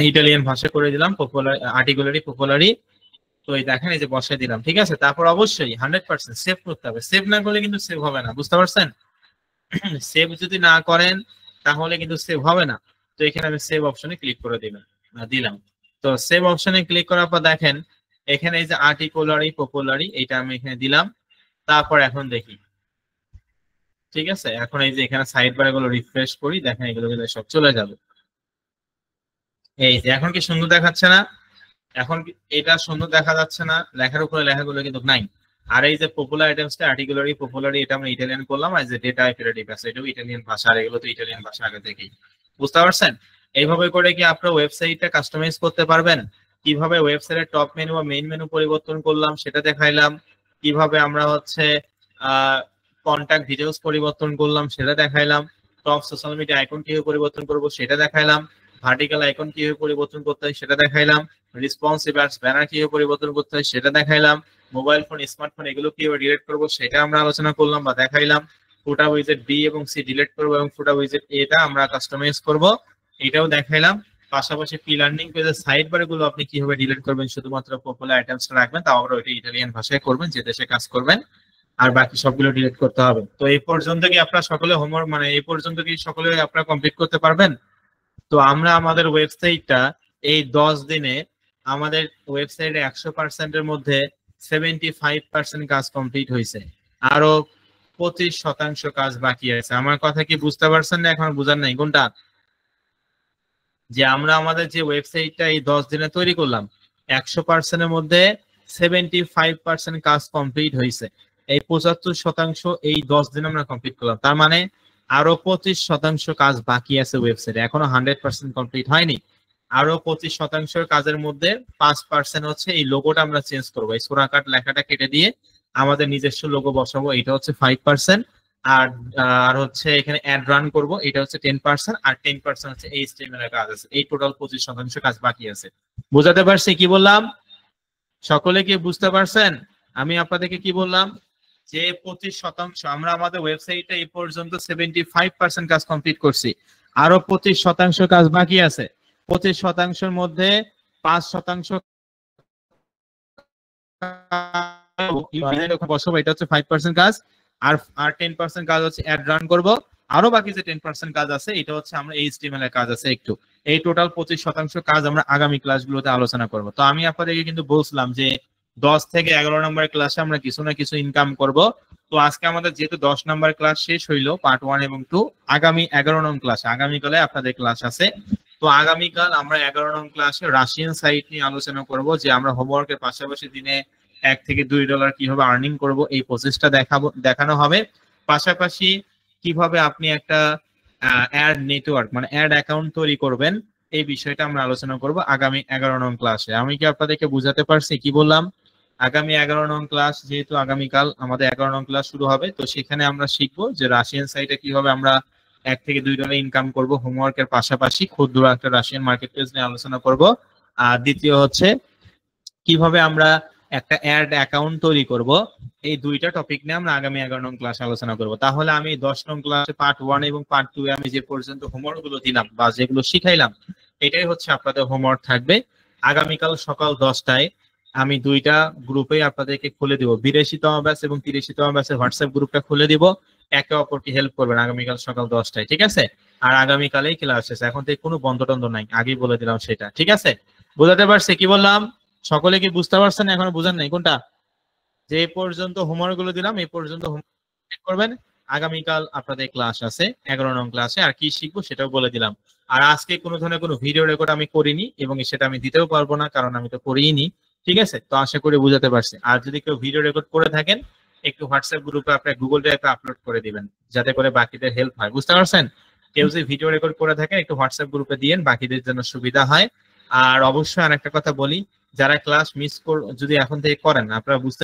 [SPEAKER 1] ইটালিয়ান ভাষা করে দিলাম, পপুলার আর্টিকুলারি পপুলারি। তো এই দেখেন, এই যে বসাই দিলাম, ঠিক আছে? তারপর অবশ্যই 100% সেভ করতে হবে, সেভ না করলে কিন্তু সেভ হবে না। বুঝতে পারছেন? সেভ যদি না করেন তাহলে কিন্তু সেভ হবে না। তো এখানে আমি সেভ অপশনে ক্লিক করে দিলাম। তো সেভ অপশনে ক্লিক করার পর দেখেন এখানে এই যে আর্টিকুলারি পপুলারি, এটা আমি এখানে দিলাম। তারপর এখন দেখি, ঠিক আছে? এখন এই যে এখানে সাইড বার গুলো রিফ্রেশ করি, দেখেন এগুলো কিন্তু সব চলে যাবে। এই যে এখন কি সুন্দর দেখাচ্ছে না? এখন এটা সুন্দর দেখা যাচ্ছে না? লেখার উপরে লেখাগুলো কিন্তু নাই। আর এই যে পপুলার আইটেমসটা আর্টিকুলারি পপুলারি এটা আমরা ইটালিয়ান করলাম, আর যে ডেটা অপারেটিভ আছে এটাও ইটালিয়ান ভাষা, আর এগুলো তো ইটালিয়ান ভাষা আগে থেকেই। বুঝতে পারছেন? এইভাবে করে কি আপনারা ওয়েবসাইটটা কাস্টমাইজ করতে পারবেন। কিভাবে ওয়েবসাইটের টপ মেনু বা মেইন মেনু পরিবর্তন করলাম সেটা দেখাইলাম, কিভাবে আমরা হচ্ছে কন্টাক্ট ডিটেইলস পরিবর্তন করলাম সেটা দেখাইলাম, টপ সোশ্যাল মিডিয়া আইকন কিভাবে পরিবর্তন করব সেটা দেখাইলাম, ভার্টিক্যাল আইকন কিভাবে পরিবর্তন করতে হয় সেটা দেখাইলাম, রেসপন্সিভ অ্যাডস ব্যানার কিভাবে পরিবর্তন করতে হয় সেটা দেখাইলাম, মোবাইল ফোন স্মার্টফোন এগুলো কিভাবে ডিলিট করবো সেটা আমরা আলোচনা করলাম বা দেখাইলাম, ফুটা উইজেট বি এবং সি ডিলিট করবো এবং ফুটা উইজেট এটা আমরা কাস্টমাইজ করব এটাও দেখাইলাম। পাশাপাশি পি লার্নিং পেজের সাইড বার গুলো আপনি কিভাবে ডিলিট করবেন, শুধুমাত্র পপুলার আইটেমসটা রাখবেন, তাও আমরা ওইটা ইটালিয়ান ভাষায় করবেন যে দেশে কাজ করবেন, আর বাকি সবগুলো ডিলিট করতে হবে। তো এই পর্যন্ত কি আপনারা সকলে হোমওয়ার্ক মানে এই পর্যন্ত কি সকলে আপনারা কমপ্লিট করতে পারবেন? তো আমরা আমাদের ওয়েবসাইটটা এই 10 দিনে আমাদের ওয়েবসাইটে 100% এর মধ্যে 75% কাজ কমপ্লিট হয়েছে, আরো 25% কাজ বাকি আছে। আমার কথা কি বুঝতে পারছেন না? এখন বুঝার নাই কোনটা? যে আমরা আমাদের যে ওয়েবসাইটটা এই 10 দিনে তৈরি করলাম 100% এর মধ্যে 75% কাজ কমপ্লিট হয়েছে, এই 75% এই 10 দিনে আমরা কমপ্লিট করলাম। তার মানে আরো 25% কাজ বাকি আছে ওয়েবসাইটে, এখনো 100% কমপ্লিট হয়নি। আরো 25% কাজের মধ্যে 5% হচ্ছে এই লোগোটা আমরা চেঞ্জ করবো, এই সোরাকাট লেখাটা কেটে দিয়ে আমাদের নিজস্ব লোগো বসাবো, এটা হচ্ছে 5%। আর আর হচ্ছে এখানে অ্যাড রান করব, এটা হচ্ছে 10%, আর 10% হচ্ছে এইচটিএমএল এর কাজ আছে। এই টোটাল 25% কাজ বাকি আছে। বুঝাতে পারছি কি বললাম? সকলে কি বুঝতে পারছেন? আমি আপনাদেরকে কি বললাম যে 25% আমরা আমাদের ওয়েবসাইটে এই পর্যন্ত 75% কাজ কমপ্লিট করছি, আরো 25% কাজ বাকি আছে। 25%-এর মধ্যে 5% বসাবো, এটা হচ্ছে 5% কাজ, আর 10% কাজ হচ্ছে অ্যাড রান করব। আরো বাকি যে 10% কাজ আছে এটা হচ্ছে আমরা এইচটিএমএল এর কাজ আছে একটু। এই টোটাল 25% কাজ আমরা আগামী ক্লাসগুলোতে আলোচনা করব। তো আমি আপনাদেরকে কিন্তু বলছিলাম যে 10 থেকে 11 নম্বর ক্লাসে আমরা কিছু না কিছু ইনকাম করব। তো আজকে আমাদের যেহেতু 10 নম্বর ক্লাস শেষ হইলো পার্ট 1 এবং 2, আগামী 11 নং ক্লাস আগামীকালে আপনাদের ক্লাস আছে। তো আগামীকাল আমরা 11 নং ক্লাসে রাশিয়ান সাইট নিয়ে আলোচনা করব, যে আমরা হোমওয়ার্কের পাশাপাশি দিনে $1 থেকে $2 কিভাবে আর্নিং করব এই প্রসেসটা দেখানো হবে। পাশাপাশি কিভাবে আপনি একটা অ্যাড নেটওয়ার্ক মানে অ্যাড অ্যাকাউন্ট তৈরি করবেন এই বিষয়টা আমরা আলোচনা করব আগামী 11 নং ক্লাসে। আমি কি আপনাদেরকে বুঝাতে পারছি কি বললাম? আগামী 11 নং ক্লাস, যেহেতু আগামীকাল আমাদের 11 নং ক্লাস শুরু হবে, তো সেখানে আমরা শিখবো যে রাশিয়ান সাইটে কিভাবে আমরা $1 থেকে $2 ইনকাম করব হোমওয়ার্কের পাশাপাশি, ক্ষুদ্র একটা রাশিয়ান মার্কেট প্লেস নিয়ে আলোচনা করব। আর দ্বিতীয় হচ্ছে কিভাবে আমরা একটা অ্যাড অ্যাকাউন্ট তৈরি করব। এই দুইটা টপিক নিয়ে আমরা আগামী 11 নং ক্লাসে আলোচনা করব। তাহলে আমি 10 নং ক্লাসে পার্ট 1 এবং পার্ট 2 এ আমি যে পর্যন্ত হোমওয়ার্ক গুলো দিলাম বা যেগুলো শিখাইলাম এটাই হচ্ছে আপনাদের হোমওয়ার্ক থাকবে। আগামীকাল সকাল 10টায় আমি দুইটা গ্রুপে আপনাদেরকে খুলে দিব, 82তম ব্যাচ এবং 83তম ব্যাচের হোয়াটসঅ্যাপ গ্রুপটা খুলে দিব, একে অপরকে হেল্প করবেন আগামীকাল সকাল 10টায়, ঠিক আছে? আর আগামীকালেই ক্লাস শেষ, এখন থেকে কোনো বন্ধ টন্ধ নাই, আগেই বলে দিলাম সেটা, ঠিক আছে? বুঝাতে পারছি কি বললাম? সকলে কি বুঝতে পারছেন? এখনো বুঝার নাই কোনটা? যে পর্যন্ত হোমওয়ার্ক গুলো দিলাম এই পর্যন্ত হোমওয়ার্ক করবেন, আগামীকাল আপনাদের ক্লাস আছে 11 নং ক্লাসে, আর কি শিখবো সেটাও বলে দিলাম। আর আজকে কোনো ধরনের কোনো ভিডিও রেকর্ড আমি করিনি এবং সেটা আমি দিতেও পারবো না, কারণ আমি তো করিনি, ঠিক আছে? তো আশা করি বুঝাতে পারছি। আর যদি কেউ ভিডিও রেকর্ড করে থাকেন একটু হোয়াটসঅ্যাপ গ্রুপে আপনার গুগল ড্রাইভে আপলোড করে দিবেন, যাতে করে বাকিদের হেল্প হয়। বুঝতে পারছেন? কেউ যদি ভিডিও রেকর্ড করে থাকেন একটু হোয়াটসঅ্যাপ গ্রুপে দিয়েন, বাকিদের জন্য সুবিধা হয়। আর অবশ্যই আরেকটা কথা বলি, যারা ক্লাস মিস যদি এখন থেকে করেন আপনারা বুঝতে